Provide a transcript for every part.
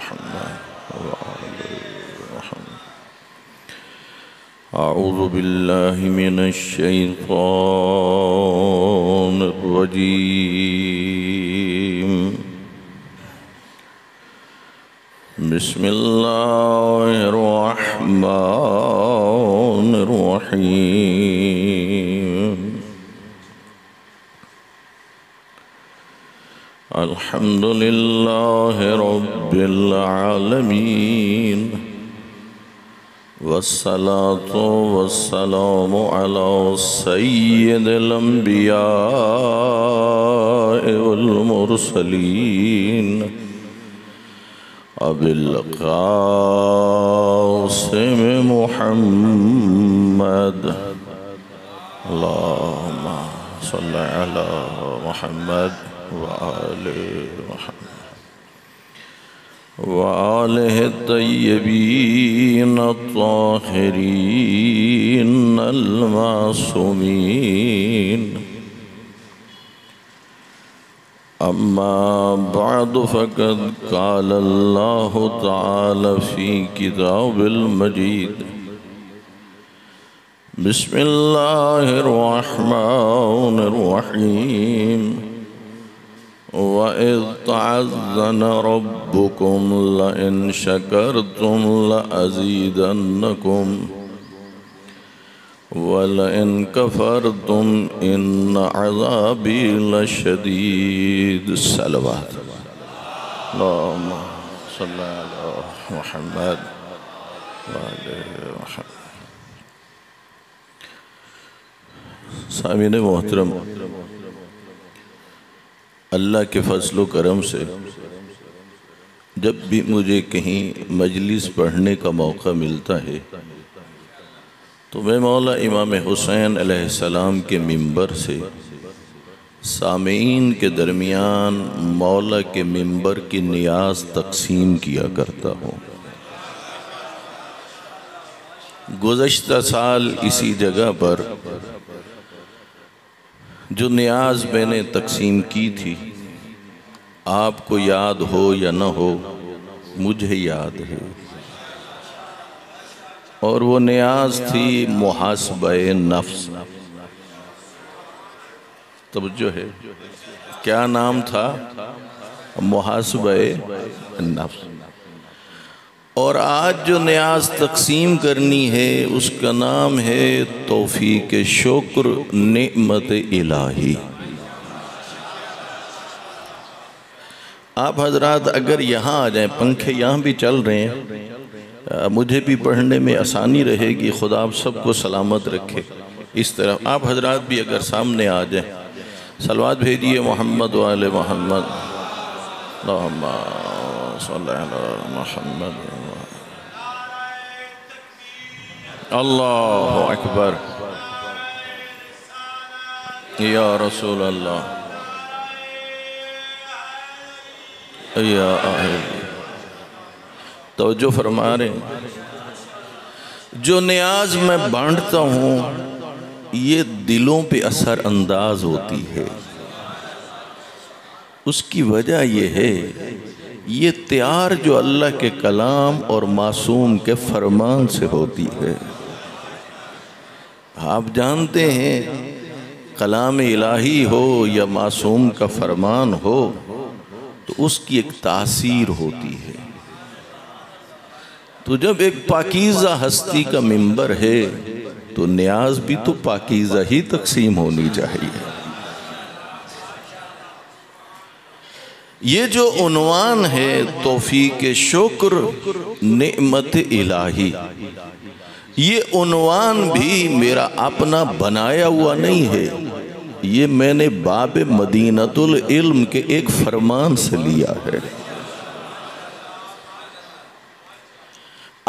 मुहम्मद व आले मुहम्मद। अऊज़ु बिल्लाहि मिनश शैतानिर रजीम। बिस्मिल्लाहिर रहमानिर रहीम। अल्हम्दुलिल्लाहि रब्बिल आलमीन वस्सलातु वस्सलामु अला सय्यिदिल अंबिया'i वल मुरसलीन अबिल क़ासिम मुहम्मद। अल्लाहुम्मा सल्लि अला मुहम्मद व आले मुहम्मद व आलिहि तय्यबीन अत्ताहिरीन अल मासूमीन। अम्मा बअद फ़क़द क़ाल अल्लाहु तआला फ़ी किताबिल मजीद। बिस्मिल्लाहिर रहमानिर रहीम। वइज़ तअज़्ज़न रब्बुकुम लइन शकरतुम लअज़ीदन्नकुम वलइन कफ़रतुम इन्न अज़ाबी लशदीद। सलवात अल्लाहुम्मा सल्लि अला मुहम्मद व आले मुहम्मद। सामीन मोहतरम, अल्लाह के फज़ल व करम से जब भी मुझे कहीं मजलिस पढ़ने का मौका मिलता है तो मैं मौला इमाम हुसैन अलैहिस्सलाम के मिंबर से सामीन के दरमियान मौला के मिंबर की नियाज तकसीम किया करता हूँ। गुज़श्ता साल इसी जगह पर जो नियाज मैंने तकसीम की थी, आपको याद हो या न हो, मुझे याद है। और वो नियाज थी मुहासबे नफ्स। तवज्जो है, क्या नाम था? मुहासबे नफ्स। और आज जो नियाज तकसीम करनी है उसका नाम है तौफीक शुक्र नेमत इलाही। आप हजरात अगर यहाँ आ जाएं, पंखे यहाँ भी चल रहे हैं, मुझे भी पढ़ने में आसानी रहेगी। खुदा आप सबको सलामत रखे। इस तरह आप हजरात भी अगर सामने आ जाएं, सलवात भेजिए मोहम्मद वाले मोहम्मद। अल्लाहुम्मा सल्लि अला मुहम्मद। अल्लाहु अकबर या रसूल अल्लाह या तवज्जो फरमा रहे। जो नियाज मैं बांटता हूँ ये दिलों पे असर अंदाज होती है। उसकी वजह ये है, ये तैयार जो अल्लाह के कलाम और मासूम के फरमान से होती है। आप जानते हैं कलाम इलाही हो या मासूम का फरमान हो तो उसकी एक तासीर होती है। तो जब एक पाकीज़ा हस्ती का मिंबर है तो नियाज भी तो पाकीज़ा ही तकसीम होनी चाहिए। ये जो उन्वान है तौफीक शुक्र नेमत इलाही, ये उन्वान भी मेरा अपना बनाया हुआ नहीं है। ये मैंने बाब मदीनतुल इल्म के एक फरमान से लिया है।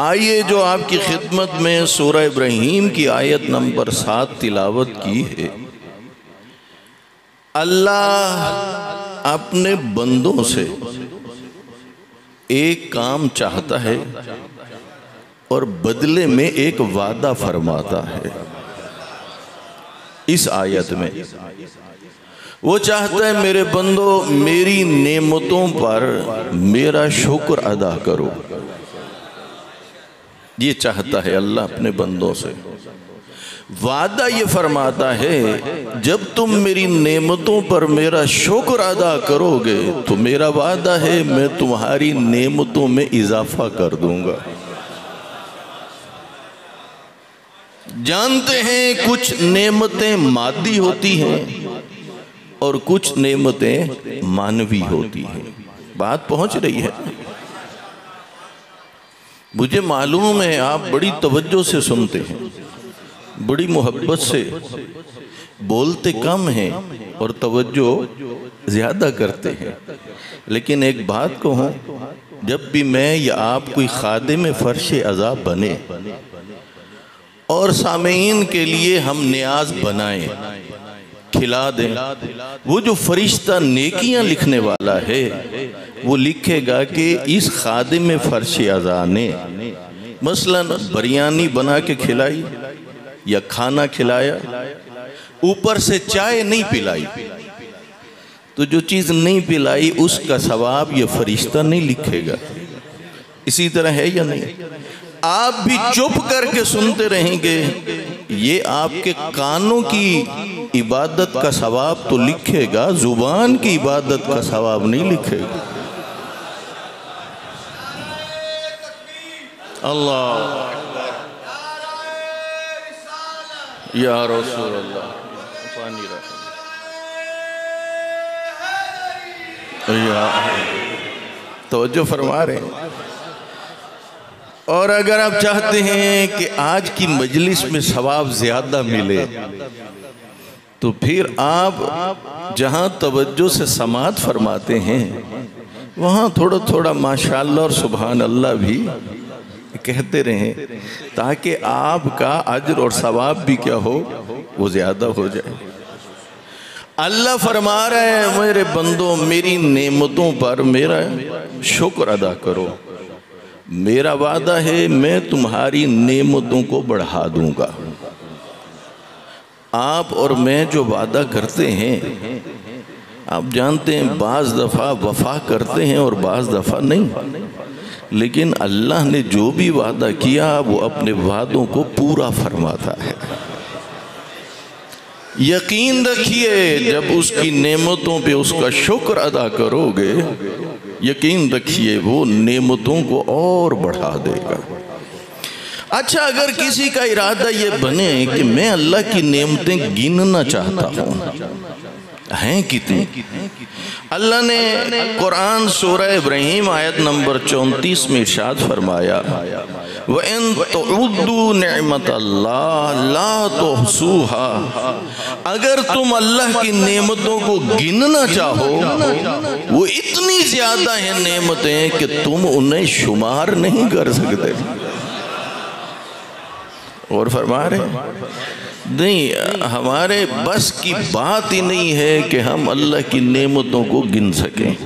आइए जो आपकी खिदमत में सूरह इब्राहीम की आयत नंबर 7 तिलावत की है। अल्लाह अपने बंदों से एक काम चाहता है और बदले में एक वादा फरमाता है। इस आयत में वो चाहता है मेरे बंदो मेरी नेमतों पर मेरा शुक्र अदा करो। ये चाहता है अल्लाह अपने बंदों से। वादा ये फरमाता है जब तुम मेरी नेमतों पर मेरा शुक्र अदा करोगे तो मेरा वादा है मैं तुम्हारी नेमतों में इजाफा कर दूंगा। जानते हैं कुछ नेमतें मादी होती हैं और कुछ नेमतें मानवी होती हैं। बात पहुंच रही है? मुझे मालूम है आप बड़ी तवज्जो से सुनते हैं, बड़ी मोहब्बत से, बोलते कम हैं और तवज्जो ज्यादा करते हैं। लेकिन एक बात कहूँ, जब भी मैं या आप कोई खादिम फर्श अज़ाब बने और सामीन के लिए हम नियाज बनाएं, खिला दें, वो जो फरिश्ता नेकियां लिखने वाला है वो लिखेगा कि इस खादिम फर्श अज़ा ने मसलन बिरयानी बना के खिलाई या खाना खिलाया, ऊपर से चाय नहीं पिलाई, तो जो चीज़ नहीं पिलाई उसका सवाब ये फरिश्ता नहीं लिखेगा। इसी तरह है या नहीं? आप भी चुप करके सुनते रहेंगे, ये आपके कानों की इबादत का सवाब तो लिखेगा, जुबान की इबादत का सवाब नहीं लिखेगा। अल्लाह या रसूल अल्लाह, पानी रखो या तवज्जो फरमा रहे हैं। और अगर आप चाहते हैं कि आज की मजलिस में सवाब ज्यादा मिले तो फिर आप जहां तवज्जो से समात फरमाते हैं वहां थोड़ा थोड़ा माशाअल्लाह और सुभान अल्लाह भी कहते रहें, ताकि आपका अज्र और सवाब भी क्या हो, वो ज्यादा हो जाए। अल्लाह फरमा रहा है मेरे बंदों मेरी नेमतों पर मेरा शुक्र अदा करो, मेरा वादा है मैं तुम्हारी नेमतों को बढ़ा दूंगा। आप और मैं जो वादा करते हैं, आप जानते हैं बाज़ दफ़ा वफा करते हैं और बाज़ दफ़ा नहीं, लेकिन अल्लाह ने जो भी वादा किया वो अपने वादों को पूरा फरमाता है। यकीन रखिए जब उसकी नेमतों पे उसका शुक्र अदा करोगे, यकीन रखिए वो नेमतों को और बढ़ा देगा। अच्छा, अगर किसी का इरादा ये बने कि मैं अल्लाह की नेमतें गिनना चाहता हूँ, हैं कितनी? अल्लाह ने कुरान सूरह इब्राहिम आयत नंबर 34 में इरशाद फरमाया, व इन तुअद्दू निअमतल्लाह ला तुहसूहा, अगर तुम अल्लाह की नेमतों को गिनना चाहो वो इतनी ज्यादा है नेमतें कि तुम उन्हें शुमार नहीं कर सकते। और फरमा रहे नहीं, हमारे बस की बात ही नहीं है कि हम अल्लाह की नेमतों को गिन सकें।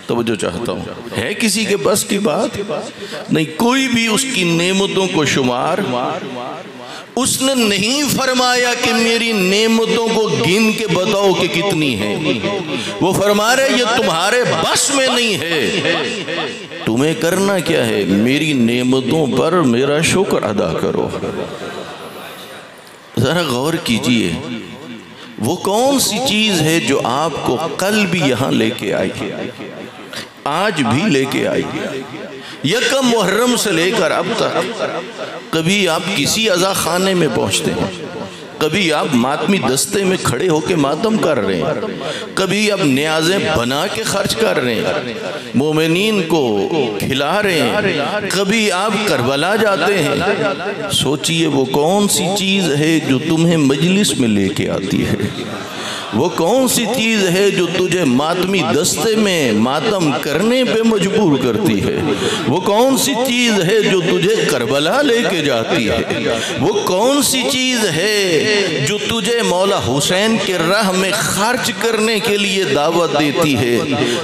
तो जो चाहता हूँ, है किसी के बस की बात नहीं, कोई भी उसकी नेमतों को शुमार उसने नहीं फरमाया कि मेरी नेमतों को गिन के बताओ कि कितनी है। वो फरमा रहे ये तुम्हारे बस में नहीं है, तुम्हें करना क्या है, मेरी नेमतों पर मेरा शुक्र अदा करो। जरा गौर कीजिए, वो कौन सी चीज है जो आपको कल भी यहाँ लेके आई, आज भी लेके आई। यकम मुहर्रम से लेकर अब तक कभी आप किसी अज़ा खाने में पहुँचते हैं, कभी आप मातमी दस्ते में खड़े होकर मातम कर रहे हैं, कभी आप न्याज़ें बना के खर्च कर रहे हैं, मोमिनीन को खिला रहे हैं, कभी आप करबला जाते हैं। सोचिए वो कौन सी चीज़ है जो तुम्हें मजलिस में लेके आती है, वो कौन सी चीज़ है जो तुझे मातमी दस्ते में मातम करने पे मजबूर करती है, वो कौन सी चीज़ है जो तुझे करबला लेके जाती है, वो कौन सी चीज़ है जो तुझे मौला हुसैन के राह में खर्च करने के लिए दावत देती है।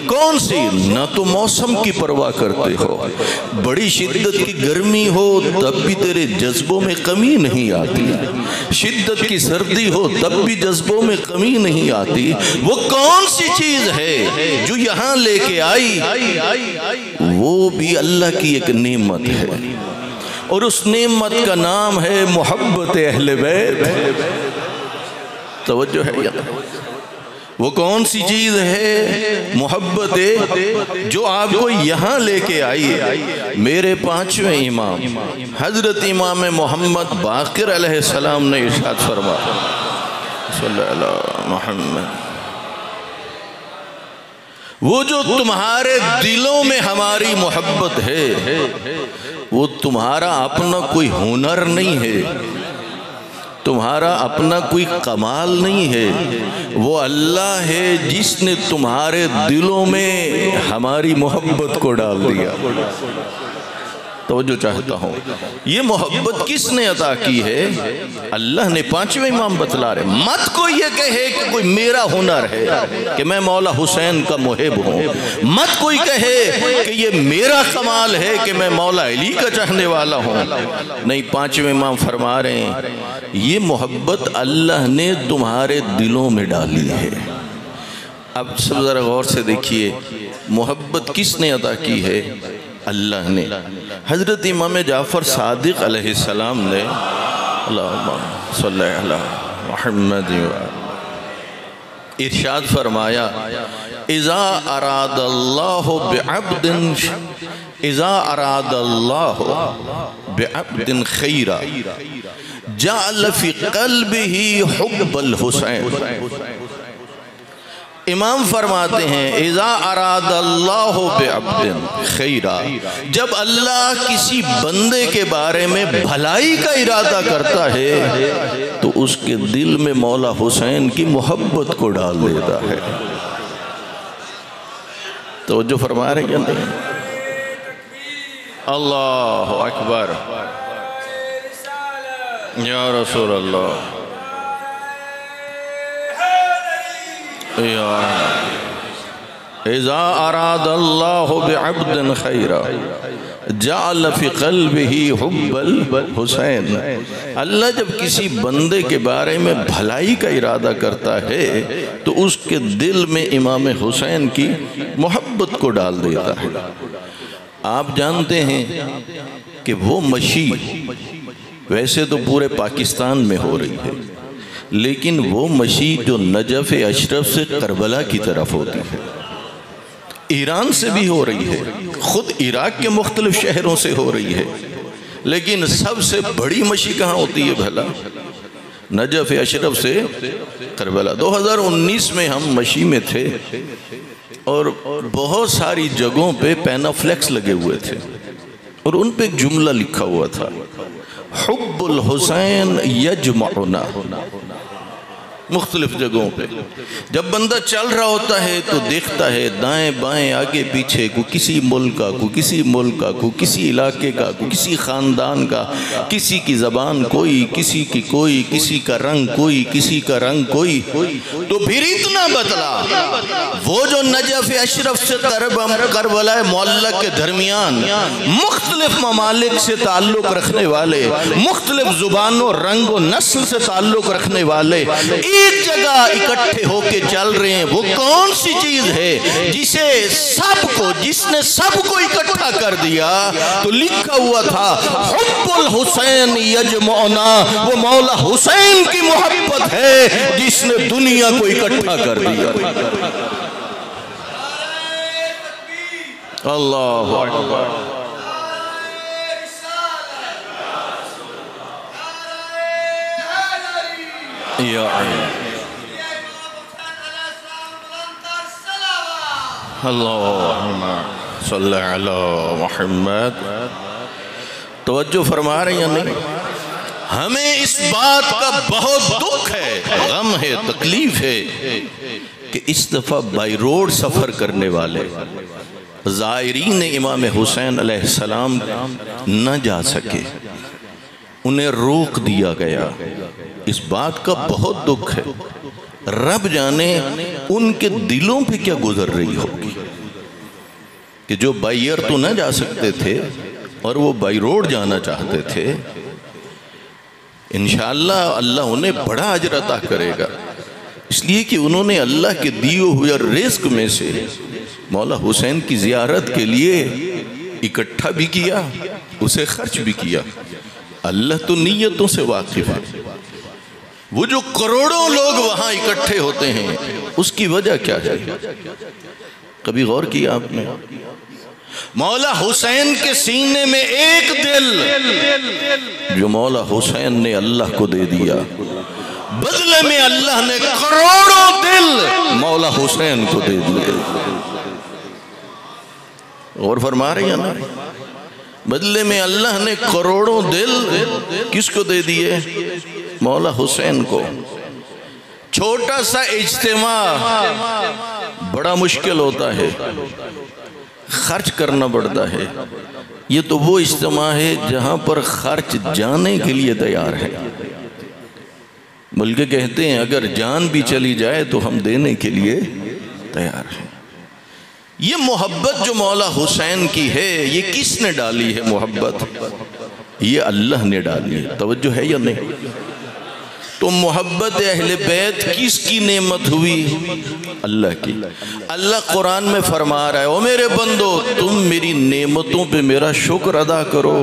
कौन सी? ना तो मौसम की परवाह करते हो, बड़ी शिद्दत की गर्मी हो तब भी तेरे जज्बों में कमी नहीं आती, शिद्दत की सर्दी हो तब भी जज्बों में कमी नहीं नहीं आती, वो कौन सी चीज है जो यहाँ लेके आई, वो भी अल्लाह की एक नेमत है, और उस नेमत का नाम है मोहब्बत अहले बैत। तवज्जो है या? वो कौन सी चीज है? मोहब्बत जो आपको यहाँ लेके आई। मेरे पांचवें इमाम हजरत इमाम मोहम्मद बाक़िर अलैहिस्सलाम ने इरशाद फरमाया, सल्लल्लाहु मोहम्मद, वो जो तुम्हारे दिलों में हमारी मोहब्बत है, वो तुम्हारा अपना कोई हुनर नहीं है, तुम्हारा अपना कोई कमाल नहीं है, वो अल्लाह है जिसने तुम्हारे दिलों में हमारी मोहब्बत को डाल दिया। तो जो चाहता हूँ, ये मोहब्बत किसने अता की है? अल्लाह ने। पांचवें इमाम बतला रहे, मत कोई ये कहे कि कोई मेरा हुनर है कि मैं मौला हुसैन का मुहिब हूँ, मत कोई कहे कि ये मेरा कमाल है कि मैं मौला अली का चाहने वाला हूँ। नहीं, पांचवें इमाम फरमा रहे हैं, ये मोहब्बत अल्लाह ने तुम्हारे दिलों में डाली है। अब सब जरा गौर से देखिए, मोहब्बत किसने अता की है? अल्लाह ने। हजरत इमाम जाफ़र सादिक अलैहिस्सलाम ने अल्लाहुम्मा सल्ली अला मुहम्मद इरशाद फरमाया, इज़ा अरादल्लाहु बिअब्दिन, इज़ा अरादल्लाहु बिअब्दिन खैरा जअल फ़ी क़ल्बिही हुब्बल हुसैन। इमाम फरमाते हैं, इज़ा अरादल्लाहु बिअब्दिन खैरा, जब अल्लाह किसी बंदे के बारे में भलाई का इरादा करता है तो उसके दिल में मौला हुसैन की मोहब्बत को डाल देता है। तो जो फरमा रहे हैं, अल्लाहु अकबर या रसूल अल्लाह, इज़ा अरादल्लाहु बिअब्दिन खैरा जअल फ़ी क़ल्बिही हुब्बल हुसैन। अल्लाह जब किसी बंदे के बारे में भलाई का इरादा करता है तो उसके दिल में इमाम हुसैन की मोहब्बत को डाल देता है। आप जानते हैं कि वो मशी वैसे तो पूरे पाकिस्तान में हो रही है, लेकिन वो मशी जो नजफ़ अशरफ से करबला की तरफ होती है, ईरान से भी हो रही है, ख़ुद इराक़ के मुख्तलिफ शहरों से हो रही है, लेकिन सबसे बड़ी मशी कहाँ होती है भला? नजफ़ अशरफ से करबला। 2019 में हम मशी में थे और बहुत सारी जगहों पे पैनाफ्लेक्स लगे हुए थे और उन पे एक जुमला लिखा हुआ था, हुब्बुल हुसैन यजमअना। मुख्तलिफ जगहों पे जब बंदा चल रहा होता है तो देखता है दाएं बाएं आगे पीछे, को किसी मुल्क का, को किसी मुल्क का, को किसी इलाके का, को किसी ख़ानदान का, किसी की ज़बान कोई, किसी की कोई, किसी का रंग कोई, किसी का रंग कोई। तो फिर इतना बदला, वो जो नजफ़ अशरफ से करबला मोहल्ला के दरमियान मुख्तलिफ ममालिक से ताल्लुक़ रखने वाले, मुख्तलिफ ज़ुबानों रंग व नस्ल से ताल्लुक़ रखने वाले एक जगह इकट्ठे होके चल रहे हैं। वो कौन सी चीज है जिसने सबको इकट्ठा कर दिया? तो लिखा हुआ था, हुब्बुल हुसैन यजमअना, वो मौला हुसैन की मोहब्बत है जिसने दुनिया को इकट्ठा कर दिया। अल्लाहु अकबर। अल्लाहुम्मा सल्ली अला मुहम्मद। तवज्जो फरमा रहे हैं या नहीं? हमें इस बात का बहुत दुख है, गम है, तकलीफ है कि इस दफ़ा बाई रोड सफ़र करने वाले ज़ायरीन इमाम हुसैन अलैहिस्सलाम न जा सके, उन्हें रोक दिया गया। इस बात का बहुत दुख है। रब जाने उनके दिलों पे क्या गुजर रही होगी कि जो बाई एयर तो न जा सकते थे और वो बाई रोड जाना चाहते थे। इंशाअल्लाह अल्लाह उन्हें बड़ा अजर अता करेगा। इसलिए कि उन्होंने अल्लाह के दिए हुए रिज़्क में से मौला हुसैन की ज़ियारत के लिए इकट्ठा भी किया, उसे खर्च भी किया। अल्लाह तो नीयतों से वाकिफ है। वो जो करोड़ों लोग वहां इकट्ठे होते हैं उसकी वजह क्या है? कभी गौर किया आपने? मौला हुसैन के सीने में एक दिल जो मौला हुसैन ने अल्लाह को दे दिया, बदले में अल्लाह ने करोड़ों दिल मौला हुसैन को दे दिए। और फरमा रहे हैं ना, बदले में अल्लाह ने करोड़ों दिल किसको दे दिए? मौला हुसैन को। छोटा सा इज्तिमा बड़ा मुश्किल होता है, खर्च करना पड़ता है। ये तो वो इज्तिमा है जहां पर खर्च जाने के लिए तैयार है। बल्कि कहते हैं अगर जान भी चली जाए तो हम देने के लिए तैयार हैं। ये मोहब्बत जो मौला हुसैन की है, ये किसने डाली है मोहब्बत? ये अल्लाह ने डाली है। तवज्जो है या नहीं? तो मोहब्बत अहले बैत किसकी नेमत हुई? अल्लाह की। अल्लाह कुरान में फरमा रहा है, ओ मेरे बंदो तुम मेरी नेमतों पे मेरा शुक्र अदा करो,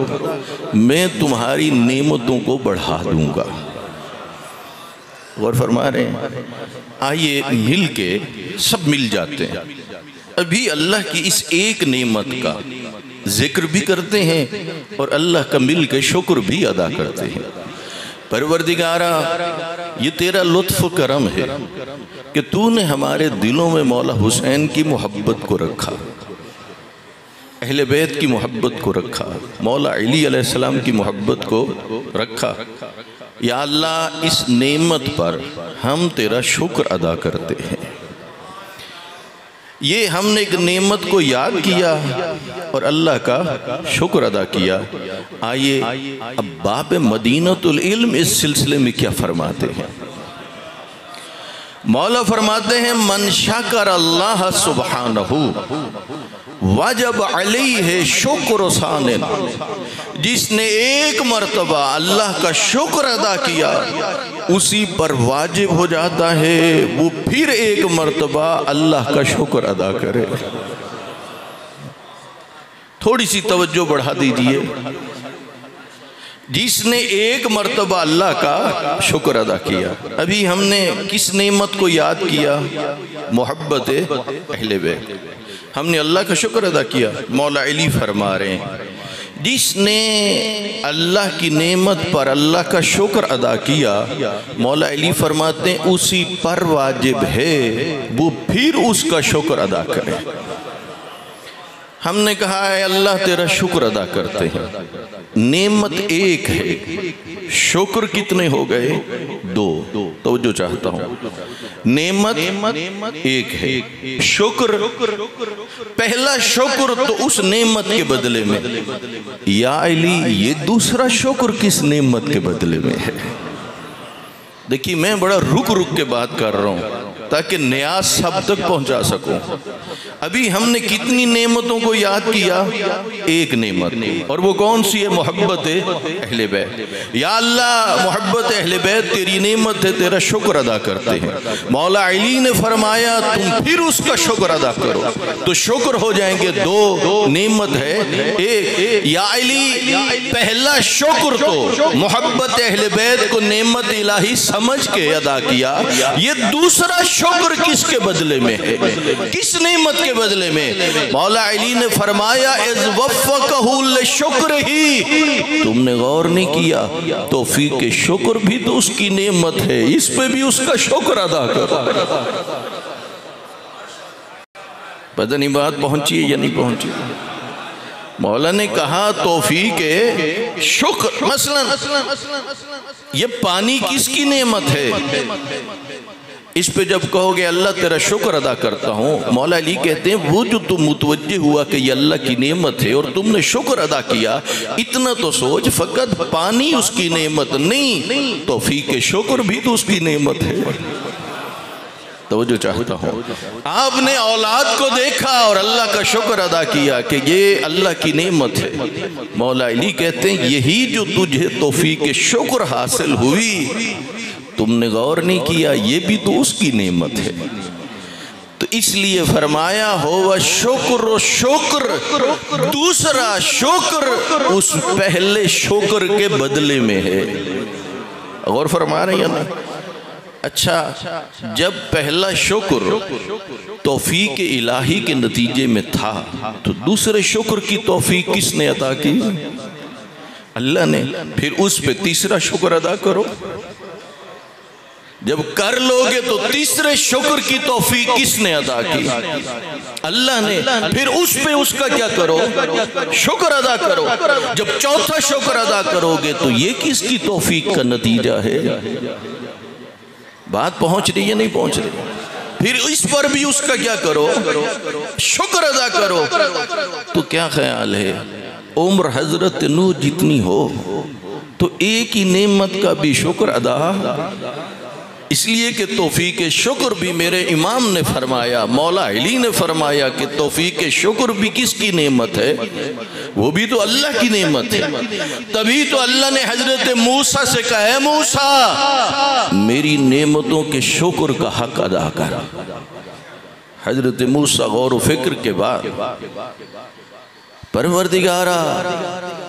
मैं तुम्हारी नेमतों को बढ़ा दूंगा। और फरमा रहे हैं आइए मिल के सब मिल जाते हैं, अभी अल्लाह की इस एक नेमत का जिक्र भी करते हैं और अल्लाह का मिल के शुक्र भी अदा करते हैं। परवरदिगारा, ये तेरा लुत्फ करम है कि तूने हमारे दिलों में मौला हुसैन की मोहब्बत को रखा, अहले बैत की मोहब्बत को रखा, मौला अली अलैहिस्सलाम की मोहब्बत को रखा। या अल्लाह, इस नेमत पर हम तेरा शुक्र अदा करते हैं। ये हमने एक नेमत को याद किया और अल्लाह का शुक्र अदा किया। आइए अब बाब मदीनतुल इल्म इस सिलसिले में क्या फरमाते हैं? मौला फरमाते हैं, मन शकर अल्लाह सुब्हानहू वाजब अलैहि शुक्र सानिन, जिसने एक मर्तबा अल्लाह का शुक्र अदा किया उसी पर वाजिब हो जाता है वो फिर एक मर्तबा अल्लाह का शुक्र अदा करे। थोड़ी सी तवज्जो बढ़ा दीजिए। जिसने एक मर्तबा अल्लाह का शुक्र अदा किया, अभी हमने किस नेमत को याद किया? मोहब्बत अहले बैत। हमने अल्लाह का शुक्र अदा किया। मौला अली फरमा रहे हैं, जिसने अल्लाह की नेमत पर अल्लाह का शुक्र अदा किया, मौला अली फरमाते हैं उसी पर वाजिब है वो फिर उसका शुक्र अदा करे। हमने कहा है अल्लाह तेरा शुक्र अदा करते हैं, नेमत एक है, शुक्र कितने हो गए? दो। तो जो चाहता हूं, नेमत एक है, शुक्र पहला शुक्र तो उस नेमत के बदले में। या अली, ये दूसरा शुक्र किस नेमत के बदले में है? देखिए मैं बड़ा रुक रुक के बात कर रहा हूं ताकि न्याज सब तक पहुंचा सकूं। अभी हमने कितनी नेमतों को याद किया? एक नेमत, और वो कौन सी है? मोहब्बत अहले बैत। या अल्लाह, मोहब्बत अहले बैत तेरी नेमत है, तेरा शुक्र अदा करते हैं। मौला अली ने फरमाया तुम फिर उसका शुक्र अदा करो, तो शुक्र हो जाएंगे दो, नेमत है एक। या अली, पहला शुक्र तो मोहब्बत अहले बैत को नेमत इलाही समझ के अदा किया, ये दूसरा शुक्र किसके बदले में है? किस नेमत के बदले में? मौला अली ने फरमाया इज़ वफ़क़हू लिशुक्र ही। तुमने गौर नहीं किया, तौफीक शुक्र भी तो उसकी नेमत है, इस पे भी उसका शुक्र अदा करो। पता नहीं बात पहुंची है या नहीं पहुंची। मौला ने कहा तौफीक शुक्र, मसलन ये पानी किसकी नेमत है? इस पे जब कहोगे अल्लाह तेरा शुक्र अदा करता हूँ, मौला अली कहते हैं वो जो तुम मुतवज्जे हुआ कि ये अल्लाह की नेमत है और तुमने शुक्र अदा किया, इतना तो सोच फकत पानी उसकी नेमत नहीं, तौफीक शुक्र भी तो उसकी नेमत है। तो जो चाहता हूँ, आपने औलाद को देखा और अल्लाह का शुक्र अदा किया कि ये अल्लाह की नेमत है। मौला अली कहते हैं यही जो तुझे तौफीक शुक्र हासिल हुई तुमने गौर नहीं किया, ये भी तो उसकी नेमत है। तो इसलिए फरमाया हो वह शुक्र, शुक्र दूसरा शुक्र उस पहले शुक्र के बदले में है। गौर फरमा रहे हैं ना? अच्छा, जब पहला शुक्र तौफीक इलाही के नतीजे में था तो दूसरे शुक्र की तौफीक किसने अता की? अल्लाह ने। फिर उस पे तीसरा शुक्र अदा करो। जब कर लोगे तो तीसरे शुक्र की तौफीक किसने अदा की? अल्लाह ने। फिर उस पे उसका क्या करो? शुक्र अदा करो। जब चौथा शुक्र अदा करोगे तो ये किसकी तौफीक का नतीजा है? बात पहुंच रही है नहीं पहुंच रही? फिर इस पर भी उसका क्या करो? शुक्र अदा करो। तो क्या ख्याल है, उम्र हजरत नूह जितनी हो तो एक ही नेमत का भी शुक्र अदा, इसलिए कि तौफीक शुक्र भी मेरे इमाम ने फरमाया, मौला अली ने फरमाया कि तौफीक शुक्र भी किसकी नेमत है? वो भी तो अल्लाह की नेमत है। तभी तो अल्लाह ने हजरत मूसा से कहा, है मूसा मेरी नेमतों के शुक्र का हक अदा कर। हजरत मूसा गौर व फिक्र के बाद, परवरदिगारा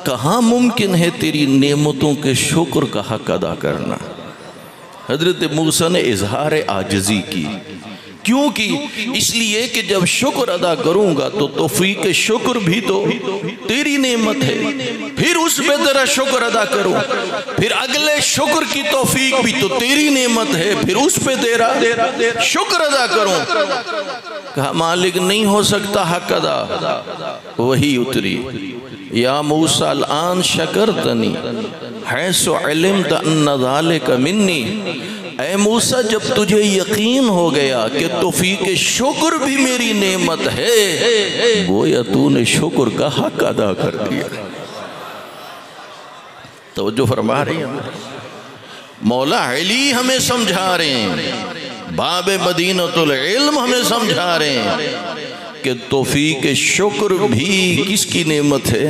कहाँ मुमकिन है तेरी नेमतों के शुक्र का हक अदा करना? हजरत मूसा ने इजहार आजिज़ी की। क्यों की? इसलिए कि जब शुक्र अदा करूंगा तो तौफीक शुक्र भी तो तेरी नेमत है, फिर उस पे तेरा शुक्र अदा करूं, फिर अगले शुक्र की तौफीक भी तो तेरी नेमत है, फिर उस पे तेरा शुक्र अदा करूं। कहा मालिक नहीं हो सकता हक अदा। वही उतरी, या मूसा अल-आन शकरतनी हैसो इल्मत अन्ना ज़ालिका मिन्नी। ऐ मूसा जब तुझे यकीन हो गया कि तौफीक शुक्र भी मेरी नेमत है, गोया तूने शुक्र का हक अदा कर दिया। तो जो फरमा रहे हैं मौला अली हमें समझा रहे हैं, बाब मदीनतुल इल्म हमें समझा रहे हैं कि तौफीक शुक्र भी किसकी नेमत है?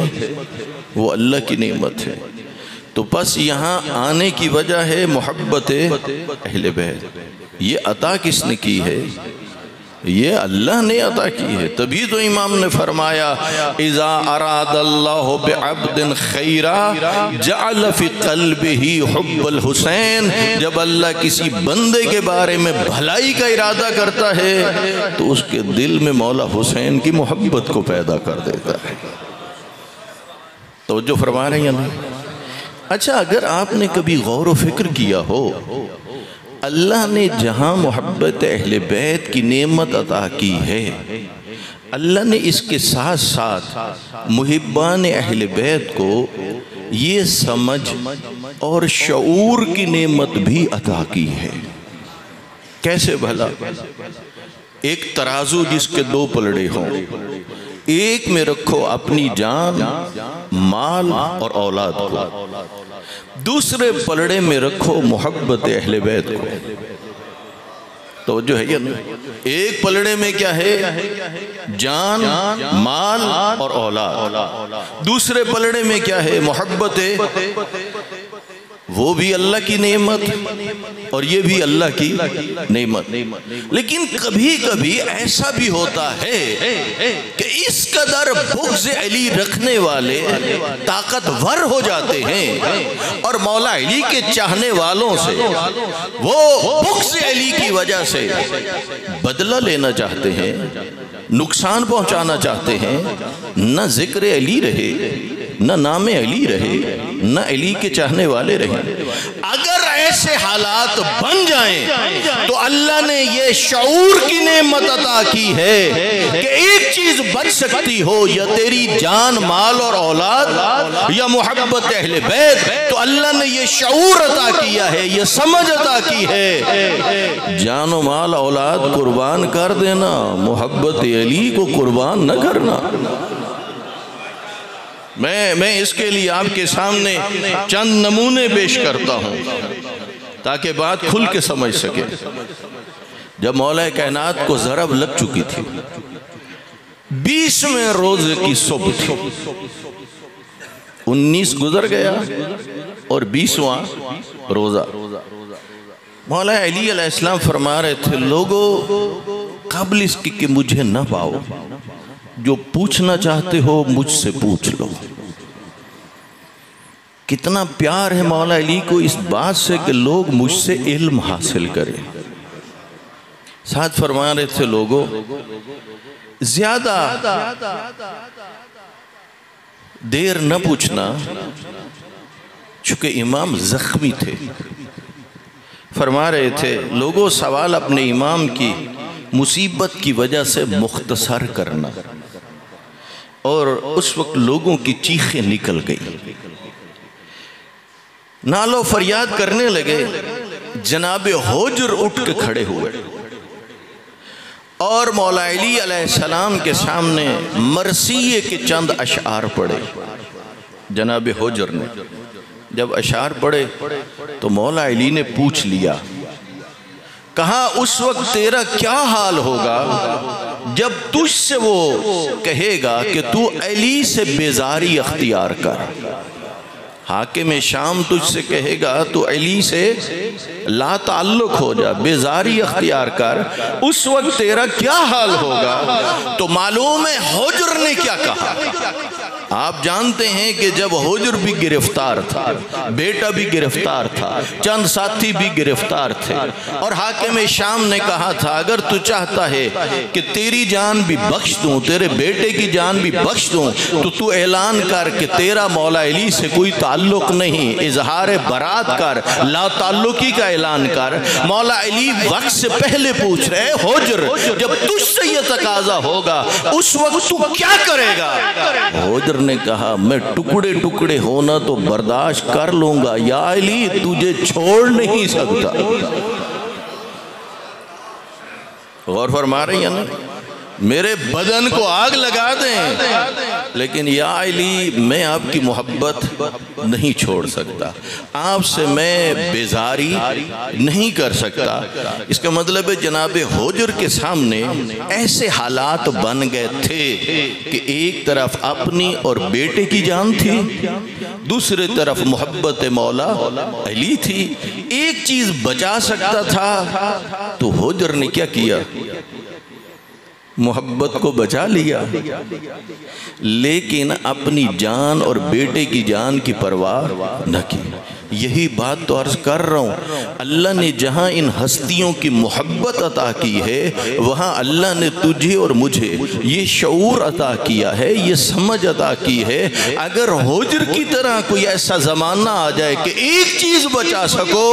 वो अल्लाह की नेमत है। तो बस यहाँ आने की वजह है मोहब्बत अहले बैत। ये अता किसने की है? ये अल्लाह ने अता की है। तभी तो इमाम ने फरमाया, इज़ा अरादल्लाहु बिअब्दिन खैरा जअल फी क़ल्बिही हुब्बुल हुसैन। जब अल्लाह किसी बंदे के बारे में भलाई का इरादा करता है तो उसके दिल में मौला हुसैन की मोहब्बत को पैदा कर देता है। तो जो फरमा रहे हैं ना। अच्छा, अगर आपने कभी गौर व फिक्र किया हो, अल्लाह ने जहाँ मोहब्बत अहले बैत की नेमत अता की है, अल्लाह ने इसके साथ साथ मुहिब्बान अहले बैत को ये समझ और शऊर की नेमत भी अता की है। कैसे भला? एक तराजू जिसके दो पलड़े हों, एक में रखो अपनी जान, माल और औलाद को, दूसरे पलड़े में रखो मोहब्बत अहले बैत को। तो जो है ना, एक पलड़े में क्या है? जान, माल और औलाद। दूसरे पलड़े में क्या है? मोहब्बत। वो भी अल्लाह की नेमत और ये भी अल्लाह की नेमत। लेकिन कभी कभी ऐसा भी होता है कि इस कदर बुग़्ज़ अली रखने वाले ताकतवर हो जाते हैं और मौला अली के चाहने वालों से वो बुग़्ज़ अली की वजह से बदला लेना चाहते हैं, नुकसान पहुंचाना चाहते हैं। न जिक्र अली रहे, न नाम अली रहे, न अली के चाहने वाले रहे। अगर ऐसे हालात बन जाएं तो अल्लाह ने ये शऊर की नेमत अता की है कि एक चीज बच सकती हो, या तेरी जान, माल और औलाद या मोहब्बत अहले बैत। तो अल्लाह ने ये शऊर अता किया है, ये समझ अता की है, जान और माल औलाद कुर्बान कर देना, मोहब्बत अली को कुर्बान न करना। मैं इसके लिए आपके सामने चंद नमूने पेश करता हूं ताकि बात खुल के समझ सके। जब मौला कायनात को ज़रब लग चुकी थी, 20वें रोजे की सुबह थी, 19 गुजर गया और 20वां रोजा। मौला अली अलैहिस्सलाम फरमा रहे थे, लोगों क़ब्ल इसके कि मुझे न पाओ, जो पूछना चाहते हो मुझसे पूछ लो। कितना प्यार है मौला अली को इस बात से कि लोग मुझसे इल्म हासिल करें। साथ फरमा रहे थे, लोगों ज्यादा देर न पूछना, चूंकि इमाम जख्मी थे। फरमा रहे थे, लोगों सवाल अपने इमाम की मुसीबत की वजह से मुख्तसर करना। और उस वक्त लोगों की चीखें निकल गई, नालो फरियाद करने लगे। जनाबे हुज्र उठ के खड़े हुए और मौला अली अलैहिस्सलाम के सामने मरसिये के चंद अशआर पढ़े। जनाबे हुज्र ने जब अशआर पढ़े तो मौला अली ने पूछ लिया, कहा उस वक्त तेरा क्या हाल होगा जब तुझसे वो कहेगा कि तू अली से बेजारी अख्तियार कर। हाकिम शाम तुझसे कहेगा तू अली से ला ताल्लुक हो जा, बेजारी अख्तियार कर, उस वक्त तेरा क्या हाल होगा। तो मालूम है हुज्र ने क्या कहा। आप जानते हैं कि जब हुज्र भी गिरफ्तार था, बेटा भी गिरफ्तार था, चंद साथी भी गिरफ्तार थे, और हाकिम शाम ने कहा था, अगर तू चाहता है कि तेरी जान भी बख्श दूं, तेरे बेटे की जान भी बख्श दूं, तो तू ऐलान कर कि तेरा मौला अली से कोई ताल्लुक नहीं, इजहार बरात कर, ला ताल्लुकी का ऐलान कर। मौला अली वक्त से पहले पूछ रहे, हुज्र जब तुझसे ये तकाजा होगा उस वक्त तू क्या करेगा। हुज्र ने कहा, मैं टुकड़े टुकड़े होना तो बर्दाश्त कर लूंगा, या अली तुझे छोड़ नहीं सकता। गौर फरमा रही है ना, मेरे बदन को आग लगा दें लेकिन या अली मैं आपकी मोहब्बत नहीं छोड़ सकता, आपसे मैं बेजारी नहीं कर सकता। इसका मतलब है जनाबे हुज्र के सामने ऐसे हालात बन गए थे कि एक तरफ अपनी और बेटे की जान थी, दूसरे तरफ मोहब्बत मौला अली थी। एक चीज बचा सकता था तो हुज्र ने क्या किया, मोहब्बत को बचा लिया, लेकिन अपनी जान और बेटे की जान की परवाह न की। यही बात तो अर्ज कर रहा हूँ, अल्लाह ने जहाँ इन हस्तियों की मोहब्बत अता की है, वहाँ अल्लाह ने तुझे और मुझे ये शऊर अता किया है, ये समझ अता की है। अगर हुज्र की तरह कोई ऐसा ज़माना आ जाए कि एक चीज़ बचा सको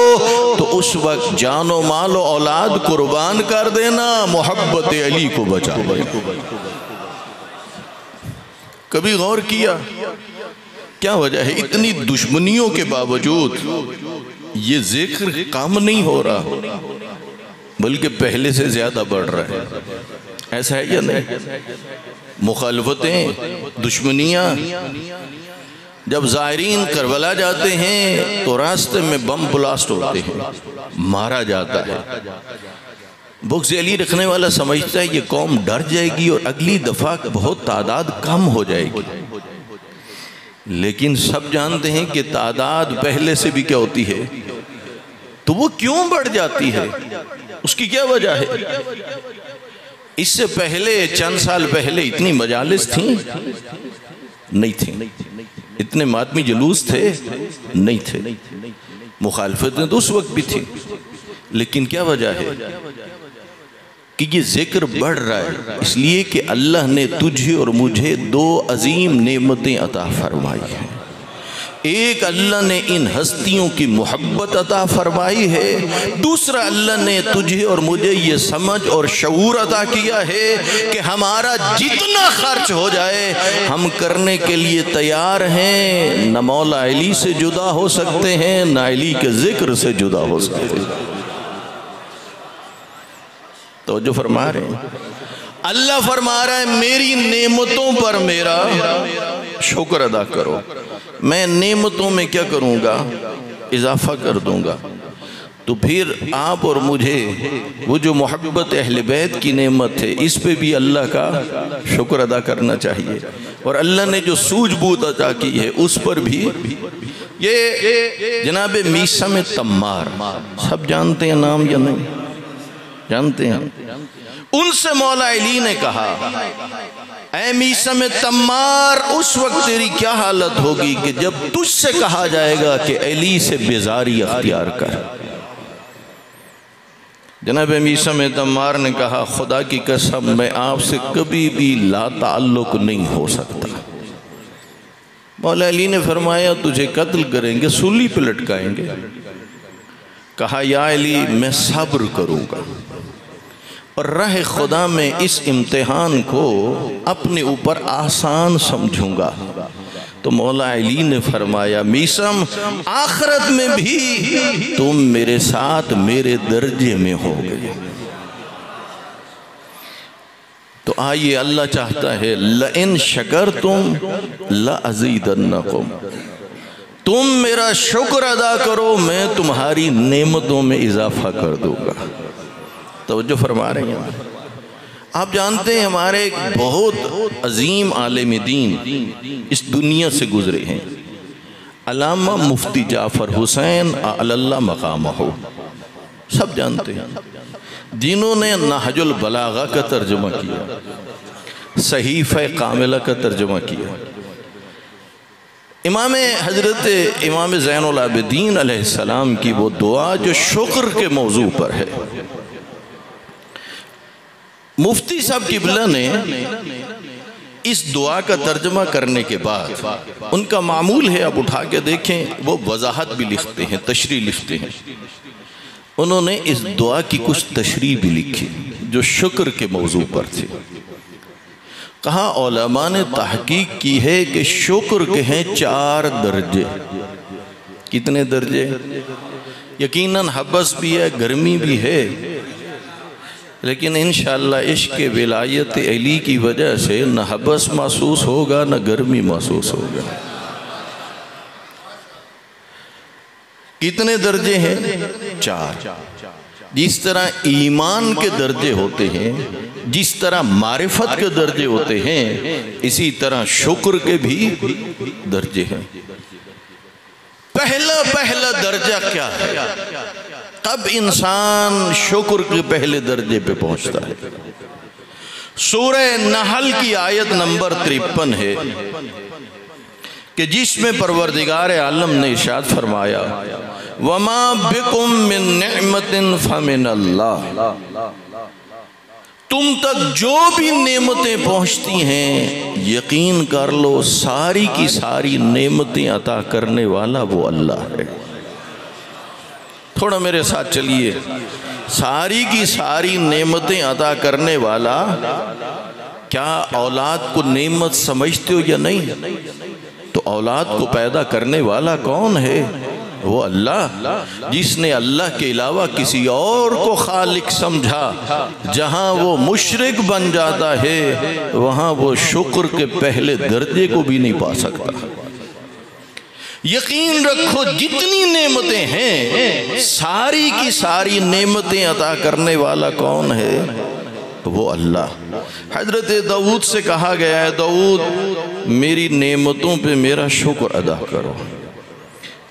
तो उस वक्त जानो मालो औलाद कुर्बान कर देना, मोहब्बत अली को बचा लेना। कभी गौर किया क्या वजह है इतनी दुश्मनियों के बावजूद ये जिक्र काम नहीं हो रहा, बल्कि पहले से ज्यादा बढ़ रहा है। ऐसा है या नहीं? मुखालफतें, दुश्मनियां, जब ज़ायरीन करबला जाते हैं तो रास्ते में बम ब्लास्ट होते हैं, मारा जाता है। बुग़्ज़ अली रखने वाला समझता है ये कौम डर जाएगी और अगली दफा बहुत तादाद कम हो जाएगी, लेकिन सब जानते हैं कि तादाद पहले से भी क्या होती है, तो वो क्यों बढ़ जाती है, उसकी क्या वजह है। इससे पहले चंद साल पहले इतनी मजालिस थी नहीं थी, इतने मातमी जुलूस थे नहीं थे, मुखालफतें तो उस वक्त भी थी, लेकिन क्या वजह है कि ये जिक्र बढ़ रहा है, इसलिए कि अल्लाह ने तुझे और मुझे दो अजीम नेमतें अता फरमाई हैं। एक अल्लाह ने इन हस्तियों की मोहब्बत अता फरमाई है, दूसरा अल्लाह ने तुझे और मुझे ये समझ और शऊर अता किया है कि हमारा जितना खर्च हो जाए हम करने के लिए तैयार हैं। न मौला अली से जुदा हो सकते हैं, न अली के जिक्र से जुदा हो सकते हैं। तो जो फरमा रहे हैं, अल्लाह फरमा रहा है मेरी नेमतों पर मेरा शुक्र अदा करो, मैं नेमतों में क्या करूँगा, इजाफा कर दूँगा। तो फिर आप और मुझे वो जो मोहब्बत अहले बैत की नेमत है इस पे भी अल्लाह का शुक्र अदा करना चाहिए, और अल्लाह ने जो सूझबूझ अता की है उस पर भी ये जनाब मीसम तम्मार, सब जानते हैं नाम या नहीं जानते हैं? उनसे मौला अली ने कहा, ऐ मीसम तम्मार, उस वक्त तेरी क्या हालत होगी कि जब तुझसे कहा जाएगा कि अली से बेजारी अख्तियार कर। जनाब मीसम तम्मार ने कहा, खुदा की कसम मैं आपसे कभी भी ला ताल्लुक नहीं हो सकता। मौला अली ने फरमाया, तुझे कत्ल करेंगे, सूली पे लटकाएंगे। कहा, या अली मैं सब्र करूँगा और राह खुदा में इस इम्तिहान को अपने ऊपर आसान समझूंगा। तो मौला अली ने फरमाया, मीसम आखिरत में भी तुम मेरे साथ मेरे दर्जे में हो गए। तो आइए, अल्लाह चाहता है लइन शकरतुम लअज़ीदन्नकुम, तुम मेरा शुक्र अदा करो मैं तुम्हारी नेमतों में इजाफा कर दूंगा। तवज्जो फरमा रहे हैं। आप जानते हैं हमारे एक बहुत अजीम आलिम दीन इस दुनिया से गुजरे हैं, अल्लामा मुफ्ती जाफर हुसैन अल्लाह मकाम हो, सब जानते हैं, जिन्होंने नहजुल बलागा का तर्जुमा किया, सहीफ़े कामिला का तर्जुमा किया। हज़रत इमाम ज़ैनुल आबिदीन अलैहिस्सलाम की वो दुआ जो शुक्र के मौजू पर है, मुफ्ती साहब किबला ने इस दुआ का तर्जमा करने के बाद, उनका मामूल है, आप उठा के देखें, वो वजाहत भी लिखते हैं, तशरीह लिखते हैं। उन्होंने इस दुआ की कुछ तशरीह भी लिखी जो शुक्र के मौजू पर थी। कहा, उलमा ने तहकीक की है कि शुक्र के हैं 4 दर्जे। कितने दर्जे? यकीनन हबस भी है, गर्मी भी है, लेकिन इंशाअल्लाह इश्क़ विलायत अली की वजह से न हबस महसूस होगा न गर्मी महसूस होगा। कितने दर्जे हैं? 4। जिस तरह ईमान के दर्जे होते हैं, जिस तरह मारिफत के दर्जे होते हैं, इसी तरह शुक्र के भी दर्जे हैं। पहला दर्जा क्या है? तब इंसान शुक्र के पहले दर्जे पे पहुंचता है। सूरह नहल की आयत नंबर 53 है कि जिसमें परवरदिगार आलम ने इरशाद फरमाया, वमा बिकुम मिन निअमतिन फमिनल्लाह, तुम तक जो भी नेमतें पहुंचती हैं यकीन कर लो सारी की सारी नेमतें अता करने वाला वो अल्लाह है। थोड़ा मेरे साथ चलिए, सारी की सारी नेमतें अता करने वाला, क्या औलाद को नेमत समझते हो या नहीं? तो औलाद को पैदा करने वाला कौन है? वो अल्लाह, जिसने अल्लाह के अलावा किसी और को खालिक समझा, जहाँ वो मुशरिक बन जाता है वहाँ वो शुक्र के पहले दर्जे को भी नहीं पा सकता। यकीन रखो जितनी नेमतें हैं सारी की सारी नेमतें अता करने वाला कौन है? वो अल्लाह। हजरत दाऊद से कहा गया है, दाऊद मेरी नेमतों पे मेरा शुक्र अदा करो।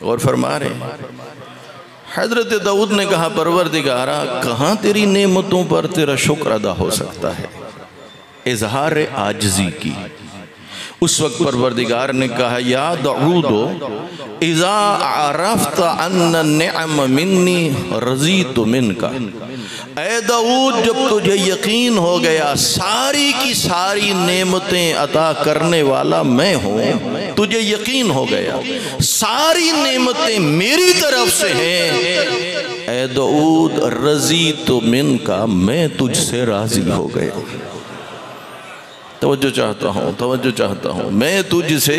और फरमा रहे हजरत दाऊद ने कहा, परवरदिगारा कहाँ तेरी नेमतों पर तेरा शुक्र अदा हो सकता है? इजहार आजिज़ी की। उस वक्त परवरदिगार ने कहा, या दाऊद इज़ा अरफ़्त अन्न निअम मिन्नी रज़ीतु मिनका, ऐ दाऊद जब तुझे यकीन हो गया सारी की सारी नेमतें अता करने वाला मैं हूँ, तुझे यकीन हो गया सारी नेमतें मेरी तरफ से हैं, ऐ दाऊद रज़ीतु मिनका, मैं तुझसे राज़ी हो गया। तवज्जो चाहता हूँ, मैं तुझसे।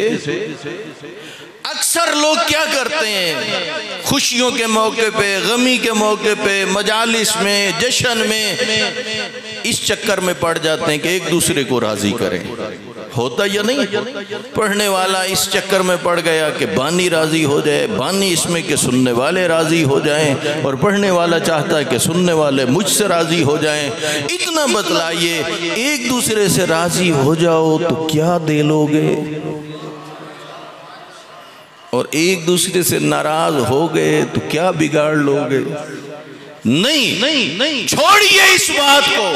अक्सर लोग क्या करते हैं, खुशियों के मौके पे, गमी के मौके पे, मजालिस में, जश्न में इस चक्कर में पड़ जाते हैं कि एक दूसरे को राजी करें। होता या नहीं? पढ़ने वाला इस चक्कर में पड़ गया कि बानी राजी हो जाए, बानी इसमें कि सुनने वाले राजी हो जाएं, और पढ़ने वाला चाहता है कि सुनने वाले मुझसे राजी हो जाएं। इतना बतलाइए, एक दूसरे से राजी हो जाओ तो क्या दे लोगे? और एक दूसरे से नाराज हो गए तो क्या बिगाड़ लोगे? नहीं, छोड़िए इस बात को।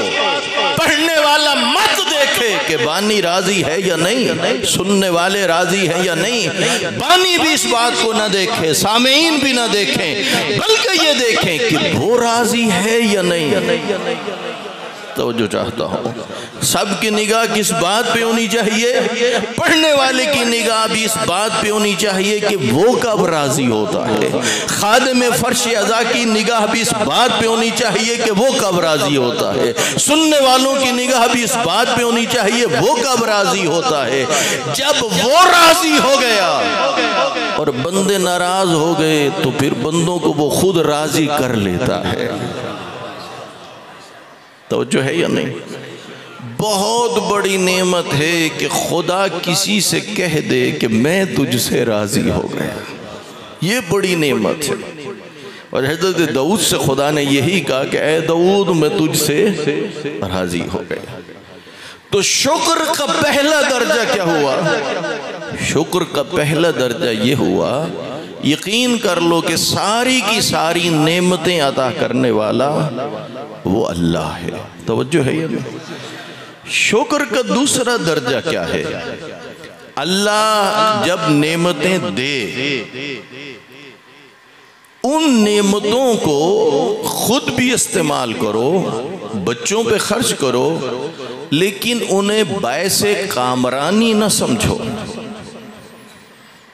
पढ़ने वाला मत देखे कि बानी राजी है या नहीं, सुनने वाले राजी है या नहीं। बानी भी इस बात को ना देखे, सामीन भी ना देखें, बल्कि ये देखें कि वो राजी है या नहीं। तो जो चाहता हूँ सबकी निगाह किस बात पे होनी चाहिए? पढ़ने वाले की निगाह भी इस बात पे होनी चाहिए कि वो कब राजी होता है। खादिम फर्श अज़ा की निगाह भी इस बात पे होनी चाहिए कि वो कब राजी होता है। सुनने वालों की निगाह भी इस बात पे होनी चाहिए वो कब राजी होता है। जब वो राजी हो गया और बंदे नाराज हो गए तो फिर बंदों को वो खुद राजी कर लेता है। तो जो है या नहीं? बहुत बड़ी नेमत है कि खुदा किसी से कह दे कि मैं तुझसे राजी हो गया। ये बड़ी नेमत है। और हज़रत दाऊद से खुदा ने यही कहा कि ऐ दाऊद मैं तुझसे राजी हो गया। तो शुक्र का पहला दर्जा क्या हुआ? शुक्र का पहला दर्जा ये हुआ, यकीन कर लो कि सारी की सारी नेमतें अता करने वाला वो अल्लाह है। तवज्जो है ये? शुक्र का दूसरा दर्जा क्या है? अल्लाह जब नेमतें दे, उन नेमतों को खुद भी इस्तेमाल करो, बच्चों पे खर्च करो, लेकिन उन्हें बायसे कामरानी न समझो।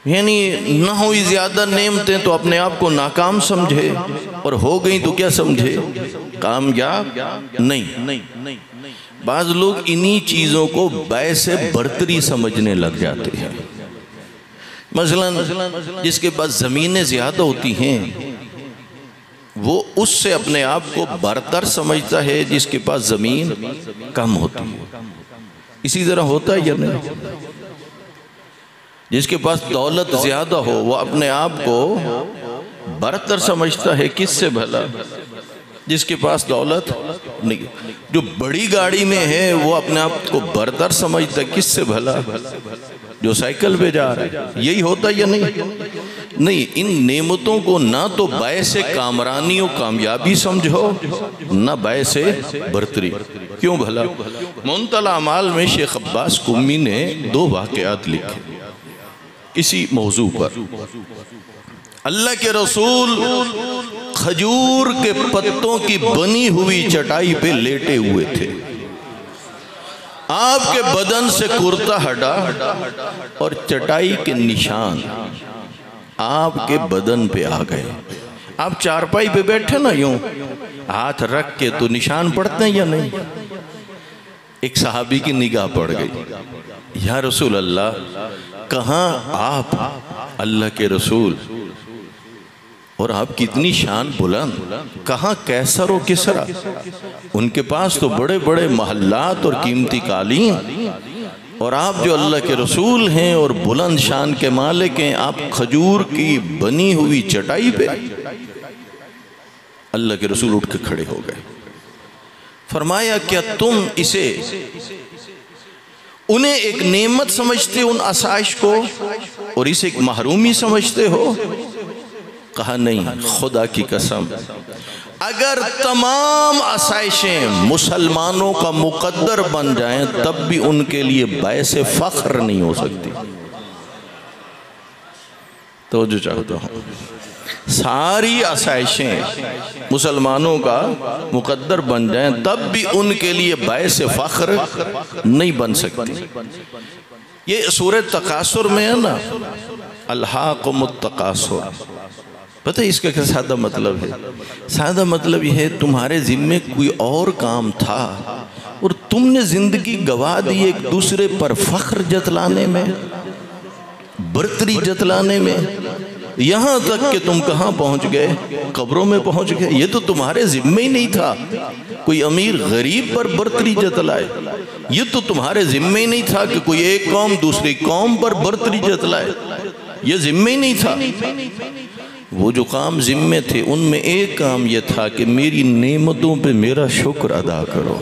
यानी ना हुई ज्यादा नेमतें तो अपने आप को नाकाम समझे, और हो गई तो क्या समझे? कामयाब नहीं। बाज लोग इन्हीं चीजों को बायसे बर्तरी समझने लग जाते हैं। मसलन जिसके पास जमीनें ज्यादा होती हैं वो उससे अपने आप को बरतर समझता है जिसके पास जमीन कम होती है। इसी तरह होता है या नहीं? जिसके पास दौलत ज्यादा हो वो अपने आप को बरतर समझता है किससे भला? जिसके पास दौलत नहीं। जो बड़ी गाड़ी में है वो अपने आप को बरतर समझता है किससे भला? जो साइकिल पे जा रहा है। यही होता या नहीं? इन नेमतों को ना तो बायसे कामरानी और कामयाबी समझो, ना बायसे बरतरी। क्यों भला? मुंतला अमाल में शेख अब्बास कुम्मी ने 2 वाक़यात लिखे इसी मौजू पर। अल्लाह के रसूल खजूर के पत्तों की बनी हुई चटाई पे लेटे हुए थे। आपके बदन से कुर्ता हटा और चटाई के निशान आपके बदन पे आ गए। आप चारपाई पे बैठे ना, यूं हाथ रख के, तो निशान पड़ते हैं या नहीं? एक सहाबी की निगाह पड़ गई, या रसूल अल्लाह, कहाँ आप अल्लाह के रसूल और आपकी इतनी शान बुलंद, कहाँ कैसर और किसरा? उनके पास तो बड़े बड़े महल्लात और कीमती कालीन, और आप जो अल्लाह के रसूल हैं और बुलंद शान के मालिक हैं, आप खजूर की बनी हुई चटाई पे। अल्लाह के रसूल उठ के खड़े हो गए। फरमाया, क्या तुम इसे उन्हें एक नेमत समझते हो, उन आसाइश को, और इसे एक महरूमी समझते हो? कहा नहीं, खुदा की कसम, अगर तमाम आसाइशें मुसलमानों का मुकद्दर बन जाएं तब भी उनके लिए बायसे फख्र नहीं हो सकती। तो जो चाहता हूँ, सारी आसाइशें मुसलमानों का मुकद्दर बन जाएं तब भी उनके लिए बायसे फख्र नहीं बन सकती। ये सूरह तकासुर में है ना, अल्हाकुमुत तकासुर। पता है इसका क्या सादा मतलब है? सादा मतलब यह है, तुम्हारे जिम्मे कोई और काम था और तुमने जिंदगी गवा दी एक दूसरे पर फख्र जतलाने में, बर्तरी जतलाने में। यहाँ तक कि तुम कहाँ पहुँच गए? कब्रों में पहुँच गए। ये तो तुम्हारे जिम्मे ही नहीं था कोई अमीर गरीब पर बर्तरी जतलाए। ये तो तुम्हारे जिम्मे ही नहीं था कि कोई एक कौम दूसरी कौम पर बर्तरी जतलाए। ये जिम्मे ही नहीं था। वो जो काम जिम्मे थे उनमें एक काम यह था कि मेरी नेमतों पे मेरा शुक्र अदा करो,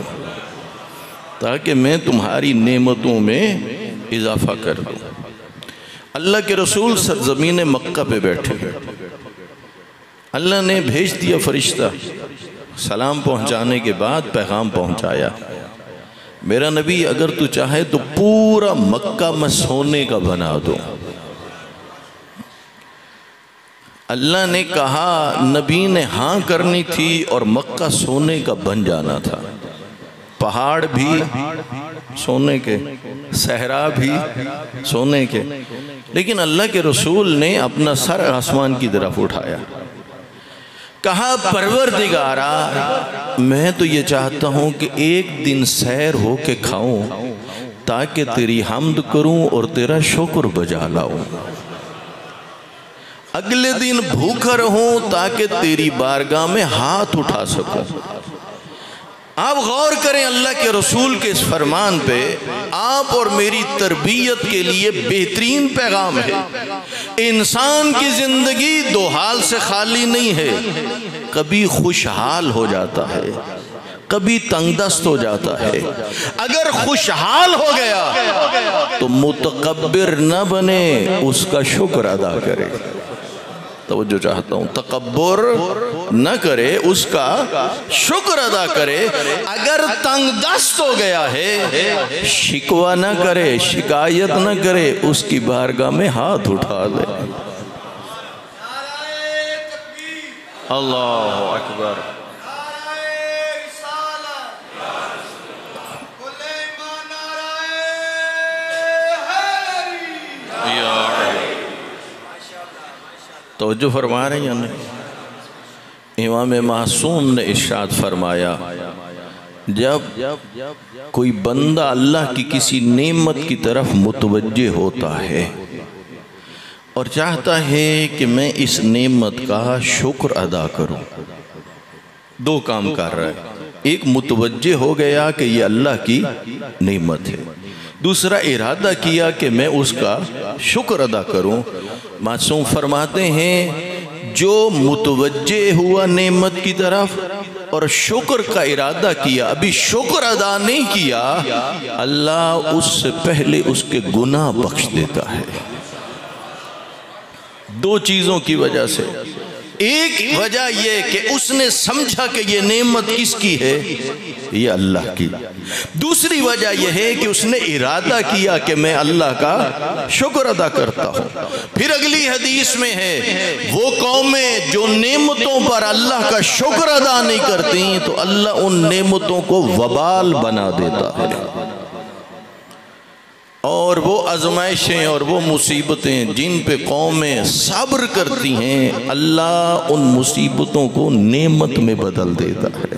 ताकि मैं तुम्हारी नेमतों में इजाफा कर दूं। अल्लाह के रसूल सरजमीन मक्का पे बैठे हैं। अल्लाह ने भेज दिया फरिश्ता, सलाम पहुंचाने के बाद पैगाम पहुंचाया, मेरा नबी अगर तू चाहे तो पूरा मक्का मैं सोने का बना दूं। अल्लाह ने कहा, नबी ने हाँ करनी थी और मक्का सोने का बन जाना था। पहाड़ भी सोने के, सहरा भी सोने के, लेकिन अल्लाह के रसूल ने अपना सर आसमान की तरफ उठाया, कहा परवरदिगारा मैं तो ये चाहता हूँ कि एक दिन सैर हो के खाऊं ताकि तेरी हम्द करूं और तेरा शुक्र बजा लाऊं, अगले दिन भूखा रहूं ताकि तेरी बारगाह में हाथ उठा सकूं। आप गौर करें अल्लाह के रसूल के इस फरमान पे, आप और मेरी तरबियत के लिए बेहतरीन पैगाम है। इंसान की जिंदगी दो हाल से खाली नहीं है, कभी खुशहाल हो जाता है, कभी तंगदस्त हो जाता है। अगर खुशहाल हो गया तो मुतकब्बिर न बने, उसका शुक्र अदा करे। तवज्जो चाहता हूँ, तकब्बुर न करे, उसका शुक्र अदा करे। अगर तंगदस्त हो गया है, शिकवा न करे, शिकायत न करे, उसकी बारगाह में हाथ उठा ले। अल्लाहु अकबर। तवज्जो फरमा रहे हैं नहीं? इमाम मासूम ने इरशाद फरमाया, जब कोई बंदा अल्लाह की किसी नेमत की तरफ मुतवज्जे होता है और चाहता है कि मैं इस नेमत का शुक्र अदा करूं, दो काम कर रहा है। एक मुतवज्जे हो गया कि ये अल्लाह की नेमत है, दूसरा इरादा किया कि मैं उसका शुक्र अदा करूं। मासूम फरमाते हैं, जो मुतवज्जे हुआ नेमत की तरफ और शुक्र का इरादा किया, अभी शुक्र अदा नहीं किया, अल्लाह उससे पहले उसके गुनाह बख्श देता है। दो चीजों की वजह से, एक वजह यह कि उसने समझा कि ये नेमत किसकी है, ये अल्लाह की। दूसरी वजह यह है कि उसने इरादा किया कि मैं अल्लाह का शुक्र अदा करता हूँ। फिर अगली हदीस में है, वो कौमें जो नेमतों पर अल्लाह का शुक्र अदा नहीं करती तो अल्लाह उन नेमतों को वबाल बना देता है। और वो आजमाइशें और वो मुसीबतें जिन पे कौमें सब्र करती हैं, अल्लाह उन मुसीबतों को नेमत में बदल देता है।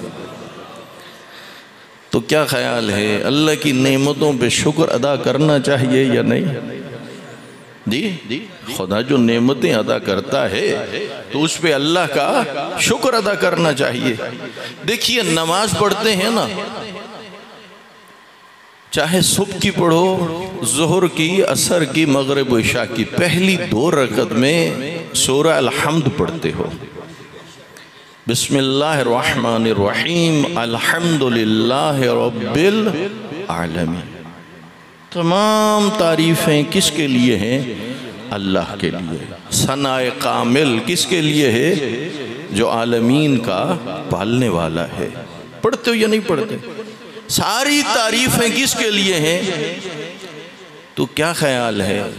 तो क्या ख्याल है, अल्लाह की नेमतों पे शुक्र अदा करना चाहिए या नहीं? जी, खुदा जो नेमतें अदा करता है तो उस पे अल्लाह का शुक्र अदा करना चाहिए। देखिए, नमाज पढ़ते हैं ना, चाहे सुबह की पढ़ो, ज़ोहर की, असर की, मगरिब व इशा की, पहली दो रकत में सूरह अल-हम्द पढ़ते हो, बिस्मिल्लाहिर्रहमानिर्रहीम, अल्हम्दुलिल्लाहि रब्बिल आलमीन। तमाम तारीफ़ें किसके लिए हैं? अल्लाह के लिए। सनाए कामिल किसके लिए है? जो आलमीन का पालने वाला है। पढ़ते हो या नहीं पढ़ते? सारी तारीफें किसके लिए हैं? तो क्या ख्याल है,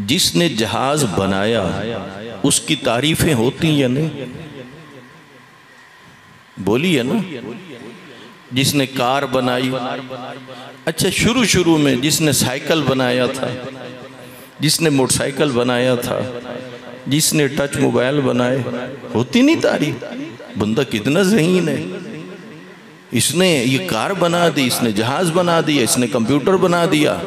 जिसने जहाज बनाया उसकी तारीफें होती या नहीं? बोली है ना। जिसने कार बनाई, अच्छा शुरू में जिसने साइकिल बनाया था, जिसने मोटरसाइकिल बनाया था, जिसने टच मोबाइल बनाए, होती नहीं तारीफ? बंदा कितना ज़हीन है, इसने ये कार बना दी, इसने जहाज बना दिया, इसने कंप्यूटर बना दिया।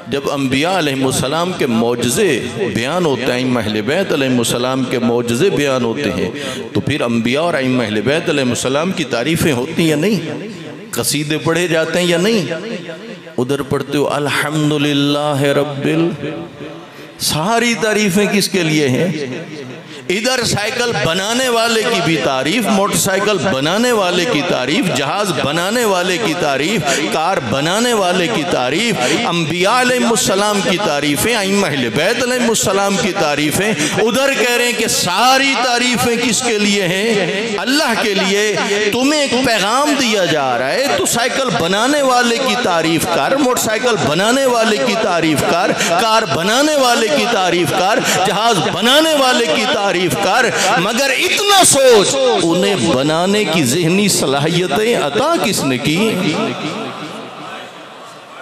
जब अम्बिया अलैहिमुस्सलाम के मौजज़े बयान होते हैं, इम्मा अहले बैत अलैहिमुस्सलाम के मौजज़े बयान होते हैं, तो फिर अम्बिया और इम्मा अहले बैत अलैहिमुस्सलाम की तारीफ़ें होती या नहीं? कसीदे पढ़े जाते हैं या नहीं? उधर पढ़ते हो अल्हम्दुलिल्लाह रब्बिल, सारी तारीफ़ें किसके लिए हैं? इधर साइकिल बनाने वाले की भी तारीफ, मोटरसाइकिल बनाने वाले की तारीफ, जहाज बनाने वाले की तारीफ, कार बनाने वाले की तारीफ, अंबिया अलैहिस्सलाम की तारीफें, अइम्मा अहले बैत अलैहिस्सलाम की तारीफें। उधर कह रहे हैं कि सारी तारीफें किसके लिए हैं? अल्लाह के लिए। तुम्हें एक पैगाम दिया जा रहा है, तो साइकिल बनाने वाले की तारीफ कर, मोटरसाइकिल बनाने वाले की तारीफ कर, कार बनाने वाले की तारीफ कर, जहाज बनाने वाले की तारीफ कर, मगर इतना सोच, उन्हें बनाने की ज़हनी सलाहियतें अता किसने की?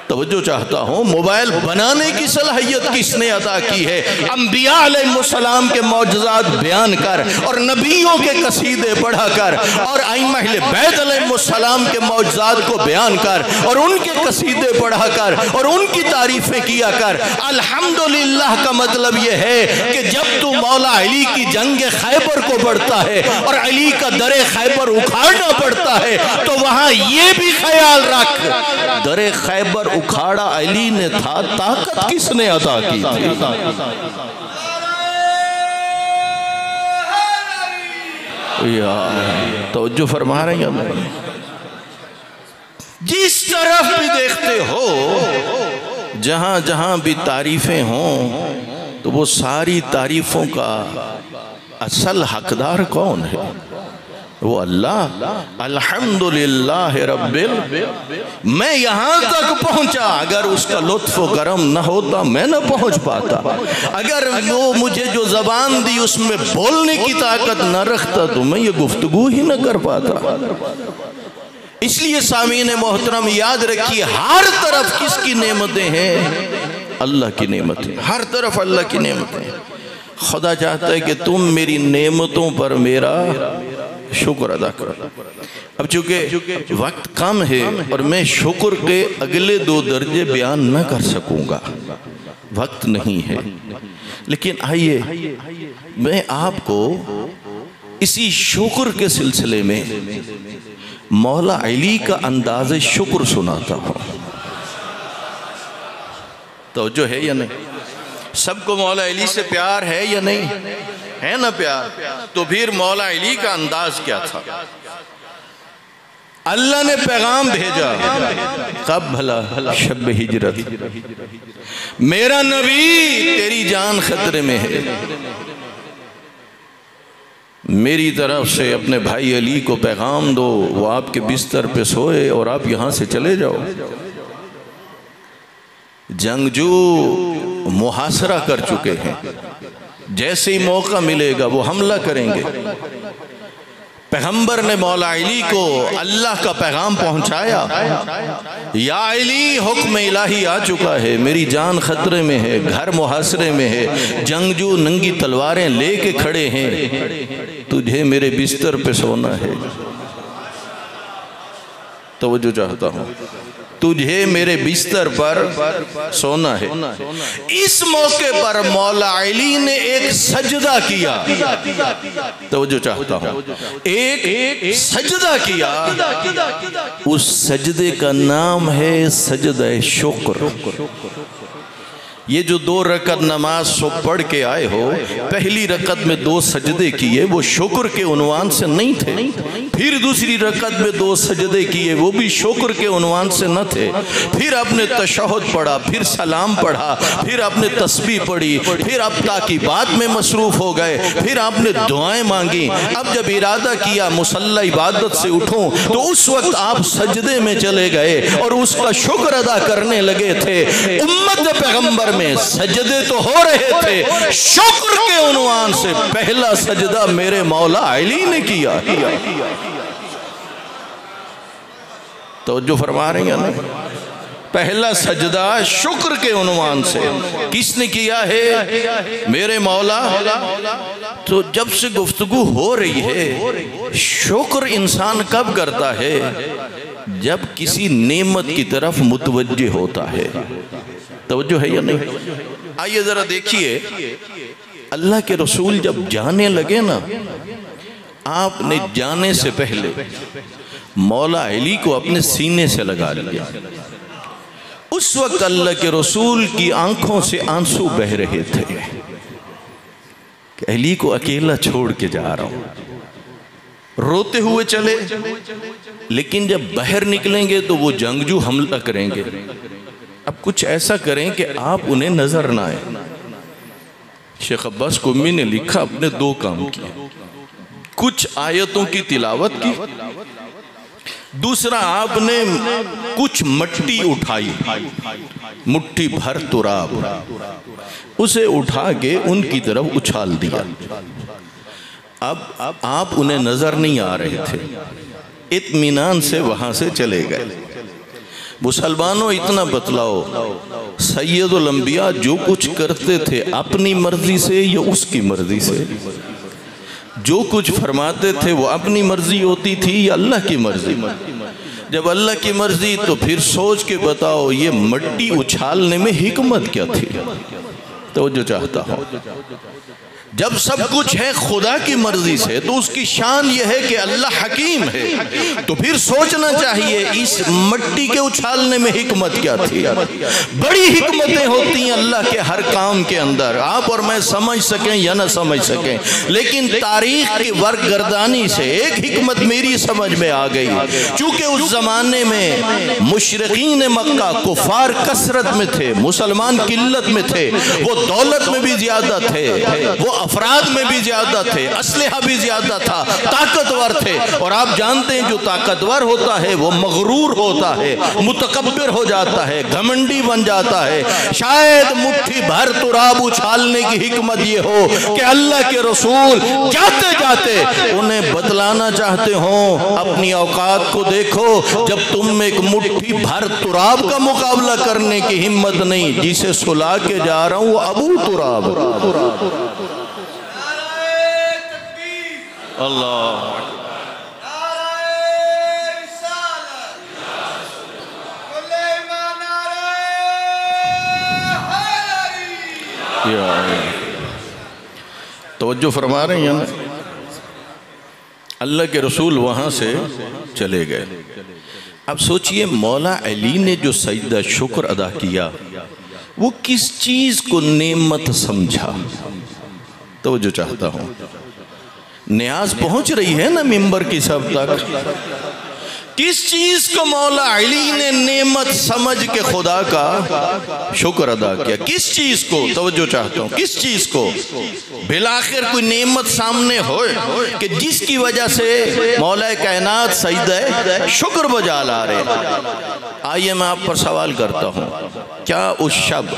तवज्जो चाहता हूँ, मोबाइल बनाने की सलाहियत किसने अता की है? अंबिया अलैहिस्सलाम के मौजज़ात बयान कर और नबियों के कसीदे पढ़ा कर और अइम्मा अहले बैत अलैहिस्सलाम के मौजज़ात को बयान कर और उनके कसीदे पढ़ा कर और उनकी तारीफें किया कर। अल्हम्दुलिल्लाह का मतलब यह है कि जब तू मौला अली की जंग खैबर को पढ़ता है और अली का दरे खैबर उखाड़ना पड़ता है, तो वहां ये भी ख्याल रख, दरे खैबर उखाड़ा अली ने था, ताकत किसने अता की थी? यार तवज्जो फरमा रहे हैं। जिस तरफ भी देखते हो, जहां जहां भी तारीफें हों, तो वो सारी तारीफों का असल हकदार कौन है? वो अल्लाह। अल्हम्दुलिल्लाह रब्बिल। मैं यहाँ तक पहुँचा, अगर उसका लुत्फ़ व करम न होता मैं न पहुँच पाता। अगर वो मुझे जो ज़बान दी उसमें बोलने की ताकत न रखता, तो मैं ये गुफ्तगू ही न कर पाता। इसलिए सामीन मोहतरम याद रखिए, हर तरफ किसकी नेमतें हैं? अल्लाह की नेमतें। हर तरफ अल्लाह की नेमतें। खुदा चाहता है कि तुम मेरी नेमतों पर मेरा शुक्र अदा करो। अब चूंकि वक्त कम है और मैं शुक्र के अगले 2 दर्जे बयान न कर सकूंगा, वक्त नहीं है, लेकिन आइए मैं आपको इसी शुक्र के सिलसिले में मौला अली का अंदाज़े शुक्र सुनाता हूँ। तो जो है या नहीं? सबको मौला अली से प्यार है या नहीं? है ना प्यार? तो फिर मौला अली का अंदाज क्या था? अल्लाह ने पैगाम भेजा, कब भला? शब हिजरत। मेरा नबी तेरी जान खतरे में है, मेरी तरफ से अपने भाई अली को पैगाम दो, वो आपके बिस्तर पे सोए और आप यहाँ से चले जाओ। जंगजू मुहासरा कर चुके हैं, जैसे ही मौका मिलेगा वो हमला करेंगे। पैगंबर ने मौला अली को अल्लाह का पैगाम पहुंचाया, या अली हुक्म इलाही आ चुका है, मेरी जान खतरे में है, घर मुहासरे में है, जंगजू नंगी तलवारें लेके खड़े हैं, तुझे मेरे बिस्तर पे सोना है। तवज्जो चाहता हूँ, तुझे मेरे बिस्तर पर सोना है। इस मौके पर मौला अली ने एक सजदा किया। तवज्जो चाहता हूँ, एक सजदा किया। उस सजदे का नाम है सजदा शुक्र। ये जो 2 रकत नमाज सुबह पढ़ के आए हो, पहली रकत में 2 सजदे किए, वो शुक्र के उन्वान से नहीं थे। फिर दूसरी रकत में 2 सजदे किए, वो भी शुक्र के उन्वान से न थे। फिर आपने तशहुद पढ़ा, फिर सलाम पढ़ा, फिर आपने तस्बीह पढ़ी, फिर अब ताकीबात में मसरूफ़ हो गए, फिर आपने दुआएं मांगी। अब जब इरादा किया मुसल्ला इबादत से उठूं, तो उस वक्त आप सजदे में चले गए और उसका शुक्र अदा करने लगे थे। उम्मत पैगंबर में सजदे तो हो रहे थे, शुक्र के उन्वान से पहला सजदा मेरे मौला अली ने किया। तो जो फरमा रहे हैं ना, पहला सजदा शुक्र के उन्वान से किसने किया है? मेरे मौला। तो जब से गुफ्तगू हो रही है, शुक्र इंसान कब करता है? जब किसी नेमत की तरफ मुतवज्जे होता है। तवज्जो है या नहीं? आइए जरा देखिए, अल्लाह के रसूल जब जाने लगे ना, आपने जाने से पहले मौला अली को अपने सीने से लगा लिया। उस वक्त अल्लाह के रसूल की आंखों से आंसू बह रहे थे। कि अली को अकेला छोड़ के जा रहा हूं। रोते हुए चले, लेकिन जब बाहर निकलेंगे तो वो जंगजू हमला करेंगे। अब कुछ ऐसा करें कि आप उन्हें नजर ना आए। शेख अब्बास कुम्मी ने लिखा, अपने दो काम किए, कुछ आयतों की तिलावत की, दूसरा आपने कुछ मट्टी उठाई, मुट्ठी भर तुराब, उसे उठा के उनकी तरफ उछाल दिया। अब आप उन्हें नजर नहीं आ रहे थे, इत्मीनान से वहां से चले गए। मुसलमानों इतना बतलाओ, सैयदुल अंबिया जो कुछ करते थे अपनी मर्जी से या उसकी मर्जी से? जो कुछ फरमाते थे वो अपनी मर्जी होती थी या अल्लाह की मर्जी? जब अल्लाह की मर्जी तो फिर सोच के बताओ ये मट्टी उछालने में हिकमत क्या थी? तो जो चाहता हो, जब सब कुछ है खुदा की मर्जी से तो उसकी शान यह है कि अल्लाह हकीम है, तो फिर सोचना चाहिए इस मट्टी के उछालने में हिकमत क्या थी। बड़ी हिकमतें होती हैं अल्लाह के हर काम के अंदर, आप और मैं समझ सकें या ना समझ सकें, लेकिन तारीख की वर्गगर्दानी से एक हिकमत मेरी समझ में आ गई। चूंकि उस जमाने में मुशरिकीन मक्का कुफार कसरत में थे, मुसलमान किल्लत में थे, वो दौलत में भी ज्यादा थे, वो अफराद में भी ज्यादा थे, असलहा भी ज्यादा था, ताकतवर थे। और आप जानते हैं जो ताकतवर होता है वो मगरूर होता है, मुतकब्बिर हो जाता है, घमंडी बन जाता है। शायद मुट्ठी भर तुराब उछालने की हिकमत ये हो कि अल्लाह के रसूल जाते जाते उन्हें बतलाना चाहते हो, अपनी औकात को देखो, जब तुम में एक मुट्ठी भर तुराब का मुकाबला करने की हिम्मत नहीं, जिसे सुला के जा रहा हूं वो अबू तुराब। अल्लाह तवज्जो फरमा रहे हैं ना। अल्लाह के रसूल वहां से चले गए। अब सोचिए मौला अली ने जो सजदा शुक्र अदा किया वो किस चीज को नेमत समझा? तवज्जो चाहता हूं, न्याज पहुंच रही है ना मिंबर की सब तक। किस चीज को मौला अली ने नेमत समझ के खुदा का शुक्र अदा किया? किस चीज को? तवज्जो चाहता हूं, किस चीज को? बिलाखिर कोई नेमत सामने हो कि जिसकी वजह से मौला कायनात सजदा शुक्र बजा ला रहे। आइए मैं आप पर सवाल करता हूं, क्या उस शब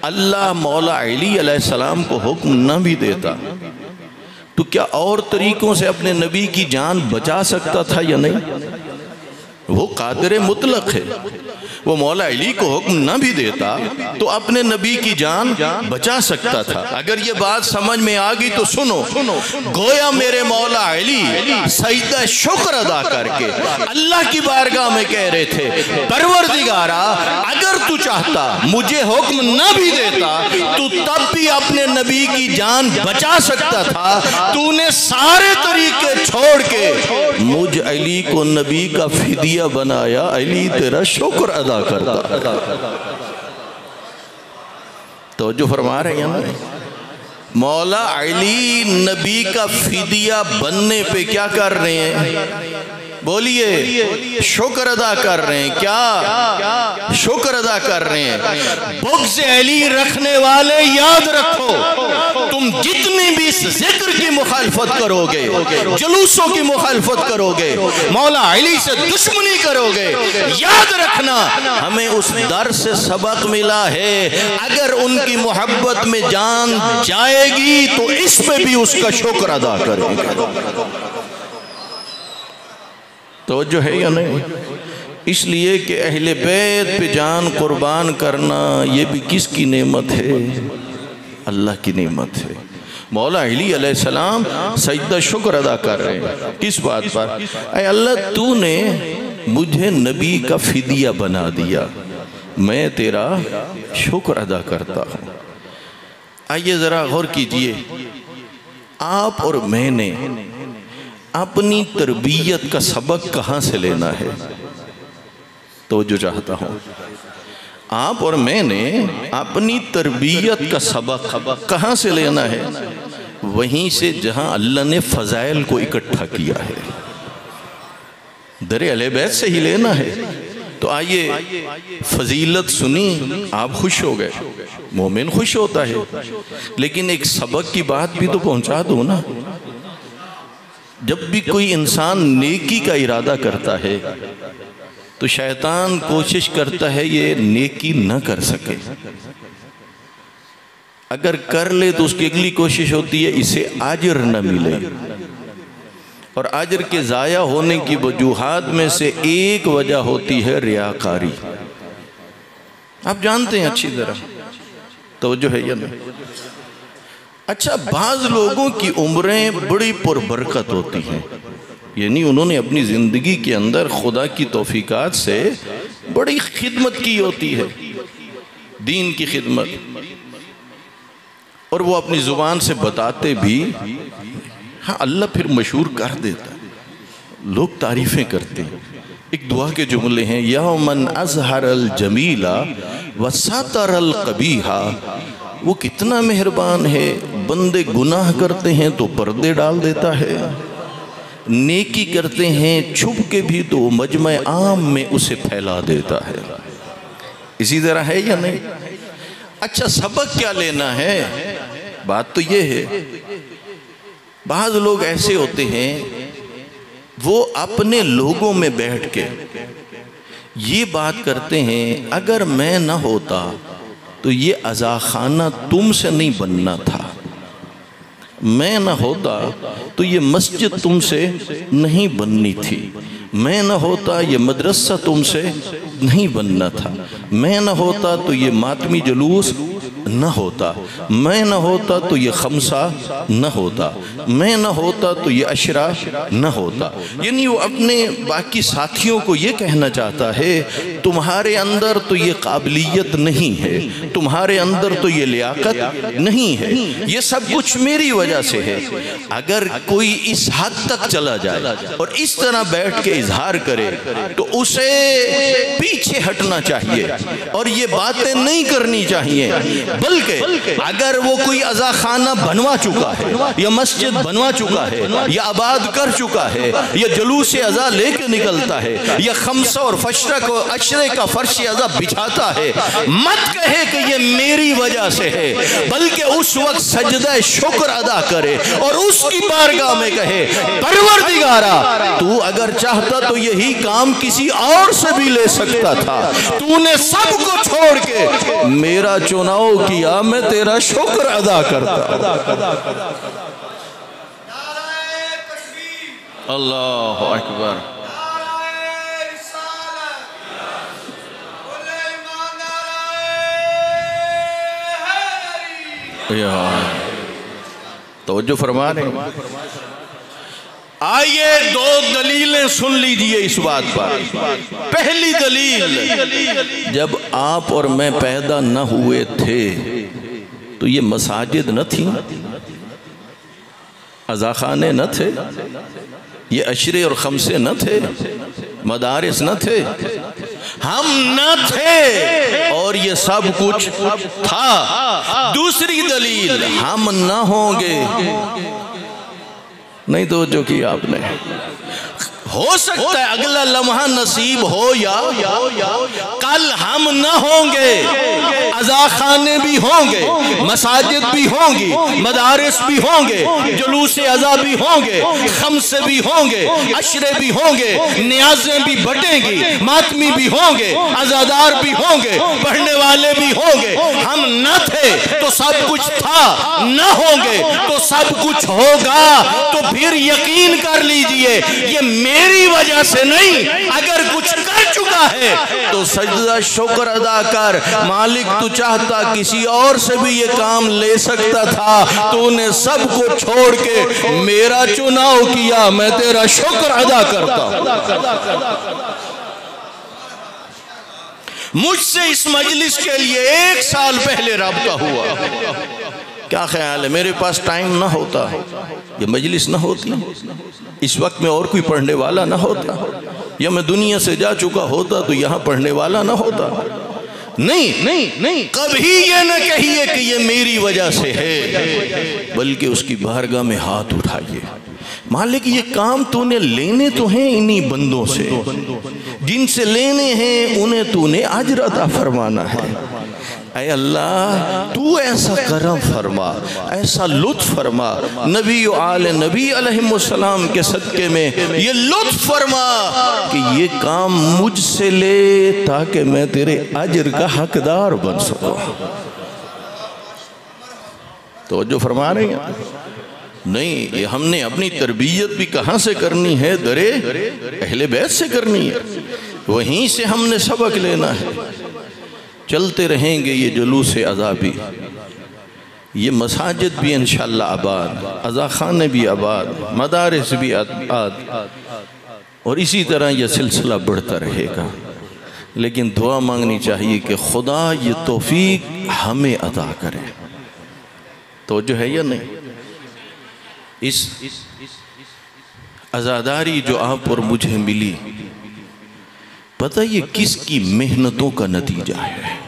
अल्लाह मौला अली अलैहिस्सलाम को हुक्म न भी देता तो क्या और तरीकों से अपने नबी की जान बचा सकता था या नहीं? वो कादिर मुतलक है, वो मौला अली को हुक्म न भी देता तो अपने नबी की जान बचा सकता था। अगर ये बात समझ में आ गई तो सुनो, गोया मेरे मौला अली सजदा शुक्र अदा करके अल्लाह की बारगाह में कह रहे थे, परवरदिगारा अगर तू चाहता मुझे हुक्म न भी देता तू तब भी अपने नबी की जान बचा सकता था। तूने सारे तरीके छोड़ के मुझ अली को नबी का फिदिया बनाया, अली तेरा शुक्र अदा करता। तो जो फरमा रहे हैं ना, मौला अली नबी का फिदिया बनने पे क्या कर रहे हैं? बोलिए, शुक्र अदा कर रहे हैं। क्या शुक्र अदा कर रहे हैं? बुग़्ज़ अली रखने वाले याद रखो, तुम जितनी भी इस जिक्र की मुखालफत करोगे, जुलूसों की मुखालफत करोगे, मौला अली से दुश्मनी करोगे, याद रखना हमें उस दर से सबक मिला है, अगर उनकी मोहब्बत में जान जाएगी तो इस पे भी उसका शुक्र अदा करेंगे। तो जो है या नहीं? इसलिए कि अहले बैत पे जान कुर्बान करना ये भी किसकी नेमत है? अल्लाह की नेमत है। मौला अली अलैहिस्सलाम सजदा शुक्र अदा कर रहे हैं। किस बात पर? ऐ अल्लाह तूने मुझे नबी का फिदिया बना दिया, मैं तेरा शुक्र अदा करता हूँ। आइए ज़रा गौर कीजिए, आप और मैंने अपनी तरबियत का सबक कहाँ से लेना है? तो जो चाहता हूँ, आप और मैंने अपनी तरबियत का सबक कहाँ से लेना है? वहीं से जहां अल्लाह ने फ़ज़ाइल को इकट्ठा किया है, दर अहले बैत से ही लेना है। तो आइए फजीलत सुनी, आप खुश हो गए, मोमिन खुश होता है, लेकिन एक सबक की बात भी तो पहुंचा दो ना। जब भी कोई इंसान नेकी का इरादा करता है तो शैतान कोशिश करता है ये नेकी न कर सके, अगर कर ले तो उसकी अगली कोशिश होती है इसे आजर न मिले, और आजर के ज़ाया होने की वजूहात में से एक वजह होती है रियाकारी। आप जानते हैं अच्छी तरह, तो जो है या नहीं। अच्छा, बाज़ लोगों की उम्रें बड़ी पुरबरकत होती हैं, यानी उन्होंने अपनी ज़िंदगी के अंदर खुदा की तौफीकात से बड़ी खिदमत की होती है, दीन की खिदमत, और वो अपनी ज़ुबान से बताते भी, हाँ अल्लाह फिर मशहूर कर देता, लोग तारीफ़ें करते हैं। एक दुआ के जुमले हैं, या मन अज़हरल जमीला व सतरल कबीहा, वो कितना मेहरबान है, बंदे गुनाह करते हैं तो पर्दे डाल देता है, नेकी करते हैं छुप के भी तो मजमे आम में उसे फैला देता है। इसी तरह है या नहीं? अच्छा, सबक क्या लेना है? बात तो ये है, बाज़ लोग ऐसे होते हैं वो अपने लोगों में बैठ के ये बात करते हैं, अगर मैं ना होता तो ये अज़ा खाना तुमसे नहीं बनना था, मैं ना होता तो ये मस्जिद तुमसे नहीं बननी थी, मैं ना होता ये मदरसा तुमसे नहीं बनना था, मैं ना होता तो ये मातमी जुलूस न होता, मैं न होता तो ये खमसा न होता, मैं न होता तो ये अशरा न होता। यानी वो अपने बाकी साथियों को ये कहना चाहता है, तुम्हारे अंदर तो ये काबिलियत नहीं है, तुम्हारे अंदर तो ये लियाकत नहीं है, ये सब कुछ मेरी वजह से है। अगर कोई इस हद तक चला जाए और इस तरह बैठ के इजहार करे तो उसे पीछे हटना चाहिए और ये बातें नहीं करनी चाहिए, बल्कि अगर वो कोई अज़ा खाना बनवा चुका है या मस्जिद बनवा चुका है या आबाद कर चुका है या जुलूस अज़ा लेके निकलता है या खमसा और फशरा को अशरे का फर्श अज़ा बिछाता है, मत कहे कि ये मेरी वजह से है, बल्कि उस वक्त सजदा शुक्र अदा करे और उसकी बारगाह में कहे, परवरदिगारा तू अगर चाहता तो यही काम किसी और से भी ले सकता था, तूने सबको छोड़ के मेरा चुनाव किया, मैं तेरा शुक्र अदा करता। अल्लाहु अकबर। तवज्जो फरमा रहे हैं। आइए दो दलीलें सुन लीजिए इस बात पर। पहली दलील, जब आप और मैं पैदा न हुए थे तो ये मसाजिद न थी, अज़ाखाने न थे, ये अशरे और खमसे न थे, मदारिस न थे, हम न थे और ये सब कुछ था। दूसरी दलील, हम न होंगे, नहीं तो जो कि आपने, हो सकता है अगला लम्हा नसीब हो या कल हम न होंगे, अज़ा खाने भी होंगे, मसाजिद भी होंगी, मदारिस भी होंगे, जुलूस अज़ा भी होंगे, खमसे भी होंगे, अशरे भी होंगे, नियाज़ें भी बटेंगी, मातमी भी होंगे, अज़ादार भी होंगे, पढ़ने वाले भी होंगे। हम न थे तो सब कुछ था, न होंगे तो सब कुछ होगा। तो फिर यकीन कर लीजिए ये मेरी वजह से नहीं, अगर कुछ कर चुका है तो सजदा शुक्र अदा कर। मालिक तू चाहता किसी और से भी ये काम ले सकता था, तूने सबको छोड़ के मेरा चुनाव किया, मैं तेरा शुक्र अदा करता हूं। मुझसे इस मजलिस के लिए 1 साल पहले राब्ता हुआ, क्या ख्याल है मेरे पास टाइम ना होता, ये मजलिस ना होती, इस वक्त में और कोई पढ़ने वाला ना होता, या मैं दुनिया से जा चुका होता तो यहाँ पढ़ने वाला ना होता, नहीं, कभी ये न कहिए कि ये मेरी वजह से है, बल्कि उसकी बारगाह में हाथ उठाइए। मालिक ये काम तूने लेने तो हैं इन्हीं बंदों से, जिनसे लेने हैं उन्हें तूने अजर अता फरमाना है। ऐ अल्लाह तू ऐसा करम फरमा, ऐसा लुत्फ फरमा, नबी आले नबी अलैहिस्सलाम के सदके में ये लुत्फ फरमा कि ये काम मुझसे ले, ताकि मैं तेरे अजर का हकदार बन सकूं। तो जो फरमा रहे हैं, नहीं ये हमने अपनी तरबियत भी कहाँ से करनी है, दरे अहले बैत से करनी है, वहीं से हमने सबक लेना है। चलते रहेंगे ये जुलूस अज़ाबी, ये मसाजिद भी इंशाअल्लाह आबाद, अज़ा खाने भी आबाद, मदारिस भी आबाद, और इसी तरह यह सिलसिला बढ़ता रहेगा। लेकिन दुआ मांगनी चाहिए कि खुदा ये तौफीक हमें अता करे। तो जो है या नहीं, इस आज़ादारी जो आप और मुझे मिली, पता ये किसकी मेहनतों का नतीजा है।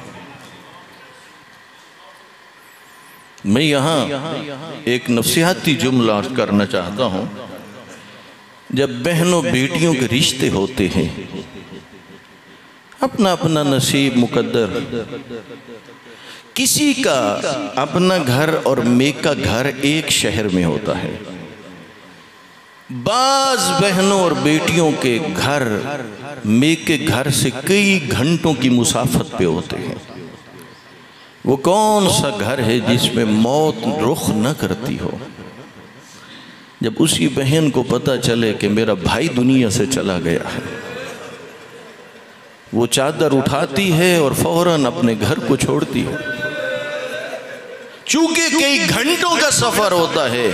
मैं यहाँ एक नफसियाती जुमला करना चाहता हूँ। जब बहनों बेटियों के रिश्ते होते हैं, अपना अपना नसीब मुकद्दर, किसी का अपना घर और मेका घर एक शहर में होता है, बाज बहनों और बेटियों के घर मेके घर से कई घंटों की मुसाफत पे होते हैं। वो कौन सा घर है जिसमें मौत रुख न करती हो। जब उसी बहन को पता चले कि मेरा भाई दुनिया से चला गया है, वो चादर उठाती है और फौरन अपने घर को छोड़ती है। चूंकि कई घंटों का सफर होता है,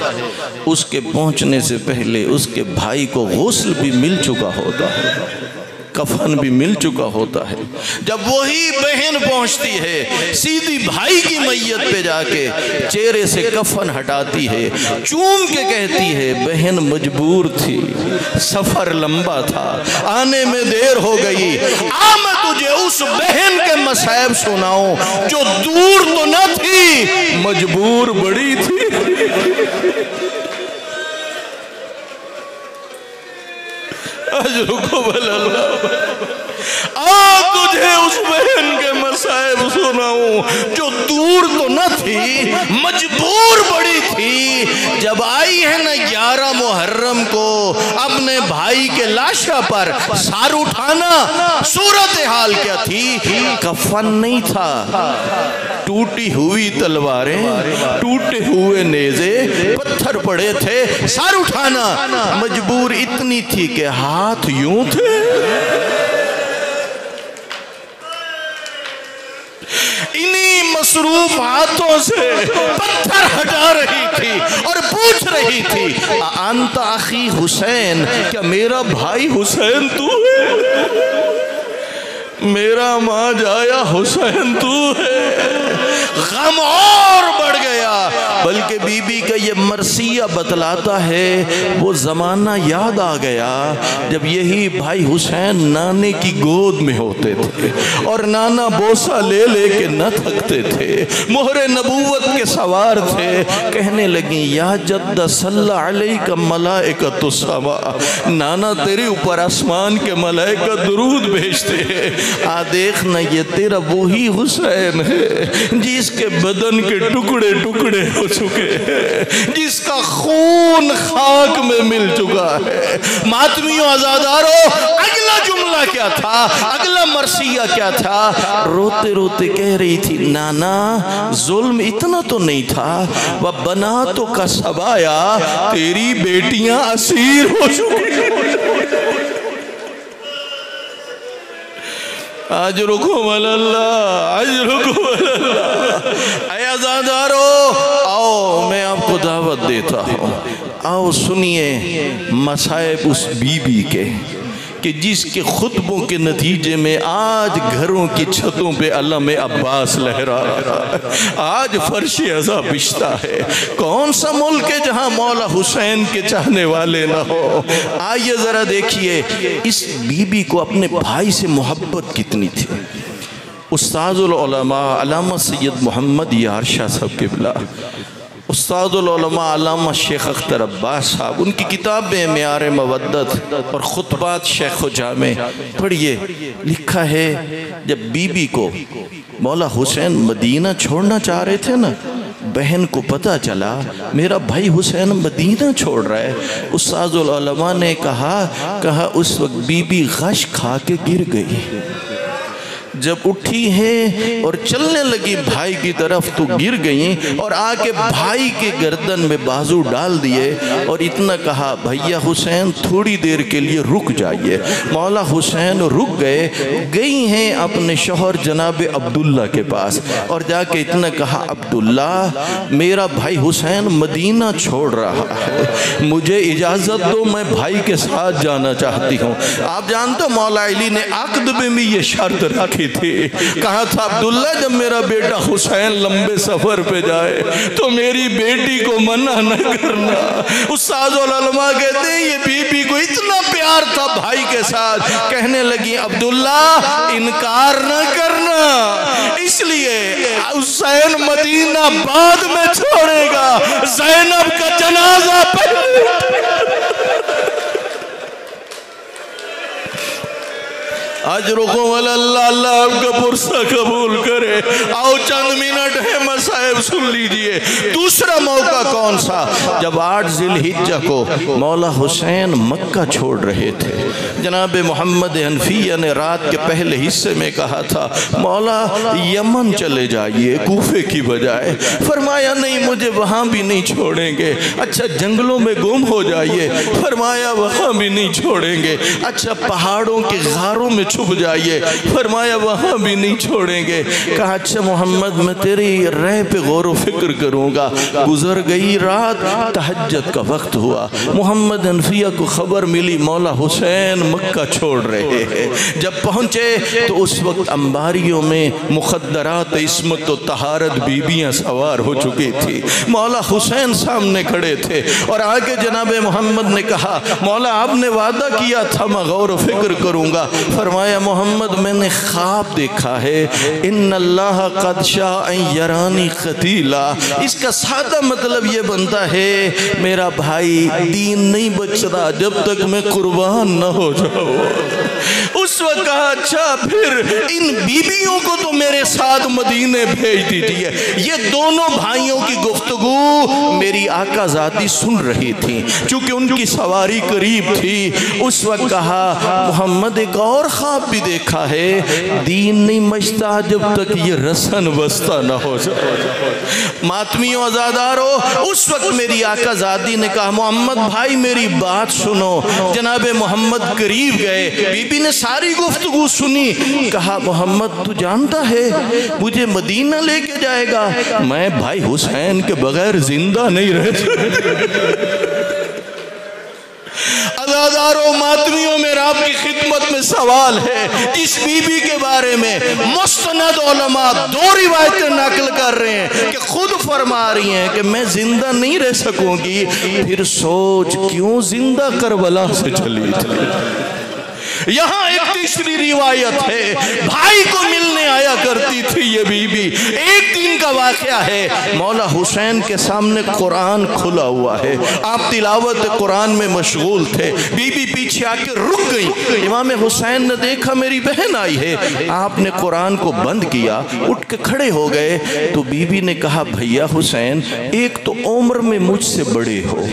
उसके पहुंचने से पहले उसके भाई को गुस्ल भी मिल चुका होता है, कफन भी मिल चुका होता है। जब वही बहन पहुंचती है, सीधी भाई की मैयत पे जाके चेहरे से कफन हटाती है, चूम के कहती है बहन मजबूर थी, सफर लंबा था, आने में देर हो गई। आ मैं तुझे उस बहन के मसाइब सुनाऊं जो दूर तो न थी, मजबूर बड़ी थी। आ तुझे उस बहन के मसाइब सुनाऊं जो दूर तो न थी, मजबूर बड़ी थी। जब आई है न 11 मुहर्रम को अपने भाई के लाशा पर सार उठाना, सूरत हाल क्या थी? कफन नहीं था, टूटी हुई तलवारें, टूटे हुए नेज़े, पत्थर पड़े थे, सार उठाना मजबूर इतनी थी कि हाथ यूं थे। इन्हीं मसरूफ हाथों से पत्थर हटा रही थी और पूछ रही थी, अंता अखी हुसैन, क्या मेरा भाई हुसैन तू है? मेरा माँ जाया हुसैन तू है। गम और बढ़ गया, बल्कि बीबी का ये मरसिया बतलाता है वो ज़माना याद आ गया जब यही भाई हुसैन नाने की गोद में होते थे और नाना बोसा ले लेके न थकते थे, मोहरे नबूवत के सवार थे। कहने लगी या जद्दा सल्ला अलैका मलाइकतु समा, नाना तेरे ऊपर आसमान के मलाइका दुरूद भेजते हैं। आ देख ना, ये तेरा वही हुसैन है जिसके बदन के टुकड़े टुकड़े हो चुके हैं, जिसका खून खाक में मिल चुका है। मातमियों आजादारों, अगला जुमला क्या था, अगला मरसिया क्या था? रोते रोते कह रही थी, नाना जुल्म इतना तो नहीं था, वह बना तो का सबाया, तेरी बेटियां असीर हो चुकी। आज रुको अल्लाह, आज रुको अल्लाह। ऐ आज़ादारो, आओ मैं आपको दावत देता हूँ, आओ सुनिए मसाइब उस बीबी के कि जिसके खुतबों के नतीजे में आज घरों की छतों पे अल्लाम अब्बास लहरा रहा है, आज फर्श अज़ा बिछता है। कौन सा मुल्क है जहाँ मौला हुसैन के चाहने वाले ना हो? आइए ज़रा देखिए इस बीबी को अपने भाई से मोहब्बत कितनी थी। उस्ताजुल उलमा अल्लामा सैयद मोहम्मद यार शाह साहब क़िबला, उस्तादुल उलमा अल्लामा शेख अख्तर अब्बास साहब, उनकी किताबें मेयार मवद्दत और खुतबात शेख जामे पढ़िए। लिखा है जब बीबी को मौला हुसैन मदीना छोड़ना चाह रहे थे ना, बहन को पता चला मेरा भाई हुसैन मदीना छोड़ रहा है, उस्तादुल उलमा ने कहा उस वक्त बीबी गश खा के गिर गई। जब उठी है और चलने लगी भाई की तरफ तो गिर गई और आके भाई के गर्दन में बाजू डाल दिए और इतना कहा भैया हुसैन थोड़ी देर के लिए रुक जाइए। मौला हुसैन रुक गई हैं अपने शौहर जनाब अब्दुल्ला के पास और जाके इतना कहा अब्दुल्ला मेरा भाई हुसैन मदीना छोड़ रहा है, मुझे इजाज़त दो, मैं भाई के साथ जाना चाहती हूँ। आप जानते हो मौला अली ने अक़द में भी ये शर्त रखी थी, कहा था अब्दुल्ला जब मेरा बेटा हुसैन लंबे सफर पे जाए तो मेरी बेटी को मना न करना। उस्तादुल उलमा कहते हैं ये बीबी को इतना प्यार था भाई के साथ, कहने लगी अब्दुल्ला इनकार न करना, इसलिए हुसैन मदीना बाद में छोड़ेगा, ज़ैनब का जनाजा पहले। अजरुको अल्लाह अल्लाह आपका पुरसा कबूल करे। आओ चंद मिनट है मसाइब सुन लीजिए। दूसरा मौका कौन सा, जब 8 ज़िलहिज्जा को मौला हुसैन मक्का छोड़ रहे थे, जनाब मोहम्मद हनफिया ने रात के पहले हिस्से में कहा था मौला यमन चले जाइए कूफे की बजाय। फरमाया नहीं मुझे वहाँ भी नहीं छोड़ेंगे। अच्छा जंगलों में गुम हो जाइए। फरमाया वहाँ भी नहीं छोड़ेंगे। अच्छा पहाड़ों के गारों में छुप जाइए। फरमाया वहाँ भी नहीं छोड़ेंगे। कहा अच्छा मोहम्मद मैं तेरी राह पे गौर व फिक्र करूँगा। गुजर गई रात, तहज्जुद का वक्त हुआ, मोहम्मद हनफिया को खबर मिली मौला हुसैन मक्का छोड़ रहे हैं। जब पहुँचे तो उस वक्त अंबारियों में मुखद्दरात इस्मत व तहारत बीबियाँ सवार हो चुकी थी। मौला हुसैन सामने खड़े थे और आगे जनाब मोहम्मद ने कहा मौला आपने वादा किया था मैं गौर व फिक्र करूँगा। फरमाया मोहम्मद मैंने ख्वाब देखा है, इन्नल्लाह क़द शाअ यरानी क़तीला। इसका सादा मतलब ये बनता है मेरा भाई दीन नहीं बच रहा जब तक मैं कुर्बान न हो जाऊँ। उस वक्त कहा अच्छा फिर इन बीबियों को तो मेरे साथ मदीने भेज दीजिए। ये दोनों भाइयों की गुफ्तगू मेरी आका ज़ाती सुन रही थी, चूँकि उनकी सवारी करीब थी। उस वक्त कहा मोहम्मद एक और ख्वाब भी देखा है, दीन नहीं मचता जब तक ये रसन बस्ता न हो जाए। मातमियों आज़ादारों, उस वक्त मेरी आका ज़ादी ने कहा मोहम्मद भाई मेरी बात सुनो। जनाब मोहम्मद करीब गए, बीबी ने सारी गुफ्तगू सुनी। कहा मोहम्मद तू जानता है मुझे मदीना लेके जाएगा, मैं भाई हुसैन के बगैर जिंदा नहीं रह सकता। अज़ादारों मातमियों मेरा आपकी खिदमत में सवाल है, इस बीबी के बारे में मुस्तनद उलमा 2 रिवायतें नकल कर रहे हैं कि खुद फरमा रही हैं कि मैं जिंदा नहीं रह सकूंगी। फिर सोच क्यों जिंदा करबला से चली थी। यहाँ एक तीसरी रिवायत है, भाई को मिलने आया करती थी ये बीबी। एक दिन का वाक़या है, मौला हुसैन के सामने कुरान खुला हुआ है, आप तिलावत कुरान में मशगूल थे। बीबी पीछे आके रुक गई। इमाम हुसैन ने देखा मेरी बहन आई है, आपने कुरान को बंद किया, उठ के खड़े हो गए। तो बीबी ने कहा भैया हुसैन एक तो उम्र में मुझसे बड़े हो,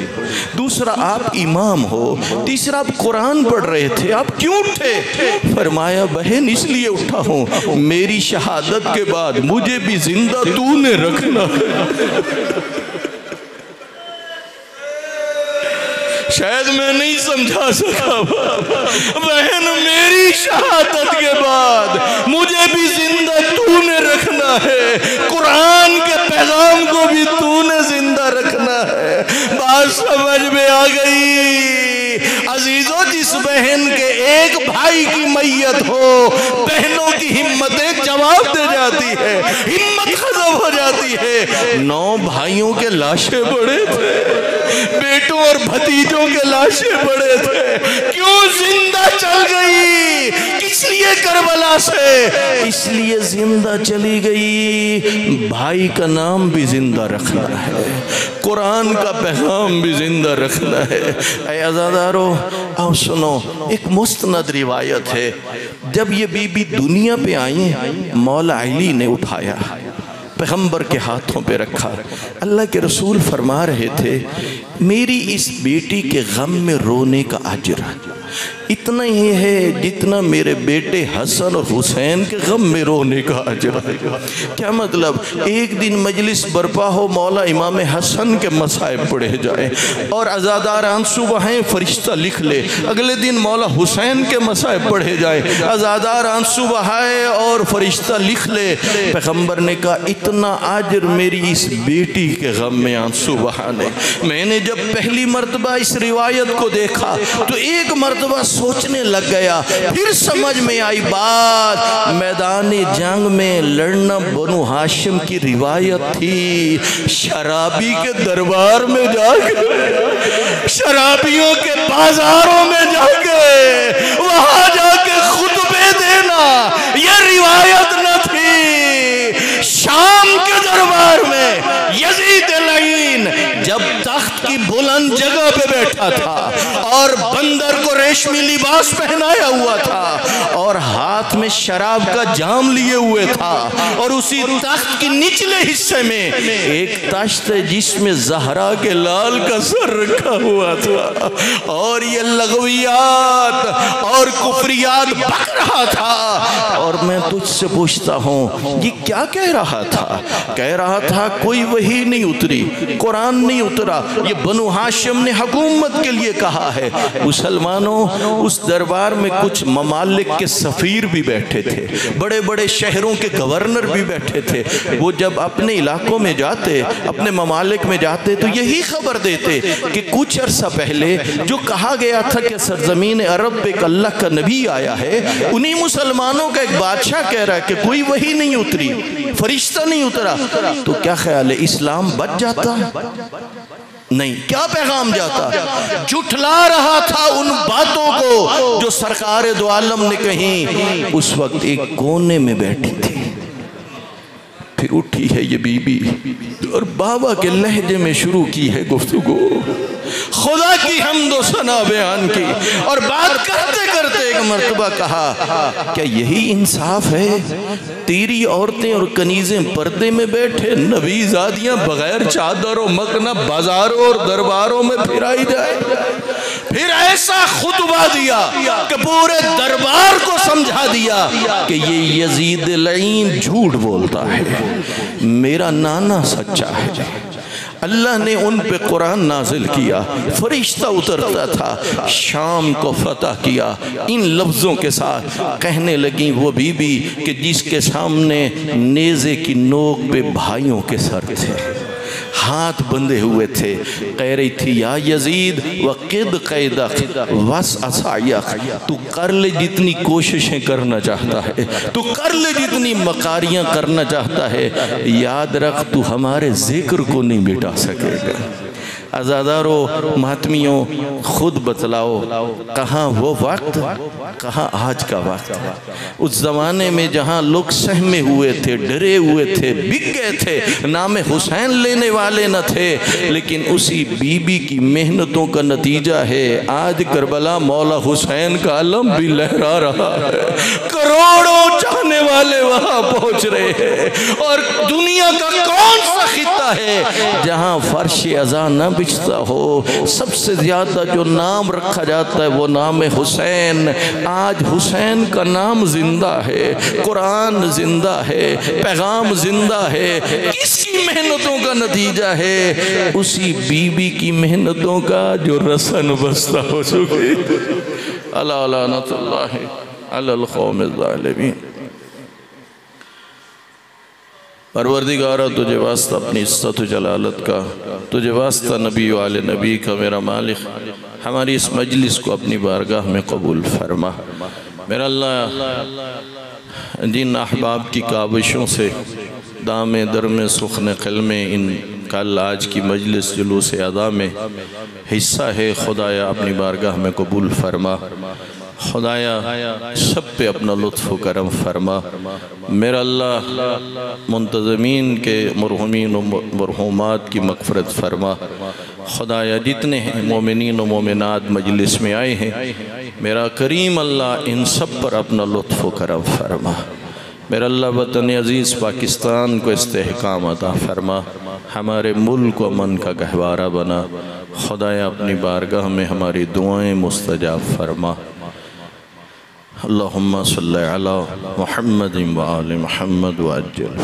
दूसरा आप इमाम हो, तीसरा आप कुरान पढ़ रहे थे, आप क्यों उठे? फरमाया बहन इसलिए उठा हूँ, मेरी शहादत के बाद मुझे भी जिंदा तूने रखना। शायद मैं नहीं समझा सका बहन, मेरी शहादत के बाद मुझे भी जिंदा तूने रखना है, कुरान के पैगाम को भी तूने जिंदा रखना है। बात समझ में आ गई। अजीजों जिस बहन के एक भाई की मैयत हो, बहनों की हिम्मतें जवाब दे जाती है, हिम्मत खत्म हो जाती है। 9 भाइयों के लाशें पड़े थे। बेटों और भतीजों के लाशें पड़े थे, क्यों जिंदा चल गई? किस लिए करबला से? इसलिए जिंदा चली गई, भाई का नाम भी जिंदा रखना है, कुरान का पैगाम भी जिंदा रखना है। ऐ अज़ादारो, आओ सुनो, एक मुस्तनद रिवायत है, जब ये बीबी दुनिया पे आई, मौला अली ने उठाया, पैगंबर के हाथों पे रखा। अल्लाह के रसूल फरमा रहे थे, मेरी इस बेटी के गम में रोने का अजर इतना ही है जितना मेरे बेटे हसन और हुसैन के गम में रोने का अजर है। क्या मतलब? एक दिन मजलिस बर्पा हो, मौला इमाम हसन के मसाइब पढ़े जाए और अज़ादार आंसू बहाएं, फरिश्ता लिख ले। अगले दिन मौला हुसैन के मसाइब पढ़े जाए, अज़ादार आंसू बहाए और फरिश्ता लिख ले। पैगंबर ने कहा, इतना अजर मेरी इस बेटी के गम में आंसू बहाने। मैंने जब पहली मर्तबा इस रिवायत को देखा तो एक मर्तबा सोचने लग गया, फिर समझ में आई बात। मैदान जंग में लड़ना बनु हाशिम की रिवायत थी। शराबी के दरबार में जाके, शराबियों के बाजारों में जाके, वहां जाके खुतबे देना, यह रिवायत न थी। शाम के दरबार में यजीद लईन जब तख्त की बुलंद जगह पे बैठा था और बंदर को रेशमी लिबास पहनाया हुआ था और हाथ में शराब का जाम लिए हुए था, और उसी तख्त के निचले हिस्से में एक तश्त है जिसमें ज़हरा के लाल का सर रखा हुआ था, और ये लगवियात और कुफरियात बक रहा था। और मैं तुझसे पूछता हूँ, ये क्या कह रहा था? कह रहा था कोई वही नहीं उतरी, कुरान नहीं उतरा, ये बनु हाशिम ने हुकूमत के लिए कहा है। मुसलमानों, उस दरबार में कुछ ममालिक के सफ़ीर भी बैठे थे, बड़े बड़े शहरों के गवर्नर भी बैठे थे। वो जब अपने इलाकों में जाते, अपने ममालिक में जाते, तो यही खबर देते कि कुछ अर्सा पहले जो कहा गया था कि सरजमीन अरब पे एक अल्लाह का नबी आया है, उन्हीं मुसलमानों का एक बादशाह कह रहा है कि कोई वही नहीं उतरी, फरिश्ता नहीं उतरा। तो क्या ख्याल है, इस्लाम बच जाता? नहीं, क्या पैगाम जाता? जुठला रहा था उन बातों को जो सरकार दो आलम ने कही। उस वक्त एक कोने में बैठी थी, फिर उठी है ये बीबी और बाबा के लहजे में शुरू की है गुफ्तगू, खुदा की हम्दो सना बयान की, और बात करते करते एक मर्तबा कहा, क्या यही इंसाफ है? तेरी औरतें और कनीजें पर्दे में बैठे, नबीजादियां बगैर चादर और मकना बाजारों और दरबारों में फिराई जाए। फिर ऐसा खुतबा दिया कि पूरे दरबार को समझा दिया कि ये यजीद लईन झूठ बोलता है, मेरा नाना सच्चा है। अल्लाह ने उन पे कुरान नाजिल किया, फरिश्ता उतरता था, शाम को फतह किया। इन लफ्ज़ों के साथ कहने लगी वो बीबी कि जिसके सामने नेज़े की नोक पे भाइयों के सर थे, हाथ बंधे हुए थे, कह रही थी, या यजीद वक़िद क़ैदक वस असायक, तू कर ले जितनी कोशिशें करना चाहता है, तू कर ले जितनी मकारियाँ करना चाहता है, याद रख तू हमारे जिक्र को नहीं मिटा सकेगा। अज़ादारो, महात्मियों, खुद बतलाओ, कहाँ वो वक्त, कहाँ आज का वक्त। उस ज़माने में जहाँ लोग सहमे हुए थे, डरे हुए थे, बिक गए थे, नाम हुसैन लेने वाले न थे, लेकिन उसी बीबी की मेहनतों का नतीजा है आज करबला मौला हुसैन का अलम भी लहरा रहा है। करोड़ों चाहने वाले वहाँ पहुँच रहे हैं। और दुनिया का कौन सा खित्ता है जहाँ फर्श अज़ा न बिछता हो? सबसे ज्यादा जो नाम रखा जाता है वो नाम है हुसैन। आज हुसैन का नाम जिंदा है, कुरान जिंदा है, पैगाम जिंदा है। किसकी मेहनतों का नतीजा है? उसी बीबी की मेहनतों का जो रसन बस्ता हो चुकी। अला लानतुल्लाहि अलल कौमिज़ ज़ालिमीन। परवरदिगारा तुझे वास्ता अपनी इज्जत जलालत का, तुझे वास्ता नबी वाले नबी का मेरा मालिक, हमारी इस मजलिस को अपनी बारगाह में कबूल फरमा। मेरा अल्लाह जिन अहबाब की काविशों से दामे दर में सुखने क़िल में इन कल आज की मजलिस जुलूस अदा में हिस्सा है। खुदाया अपनी बारगाह में कबूल फरमा। खुदाया सब पे अपना लुत्फ़ व करम फरमा। मेरा अल्लाह मुंतज़मीन के मरहुमीन व मरहुमात की मग़फ़िरत फरमा। खुदाया जितने हैं मोमिनीन व मोमिनात मजलिस में आए हैं, मेरा करीम अल्लाह इन सब पर अपना लुत्फ़ व करम फरमा। मेरा अल्लाह वतन अज़ीज़ पाकिस्तान को इस्तेहकाम अता फरमा। हमारे मुल्क को अमन का गहवारा बना। खुदाया अपनी बारगाह में हमारी दुआएं मुस्तजाब फरमा। अल्लाहुम्मा सल्लि अला मुहम्मद व आलि मुहम्मद व अज्जिल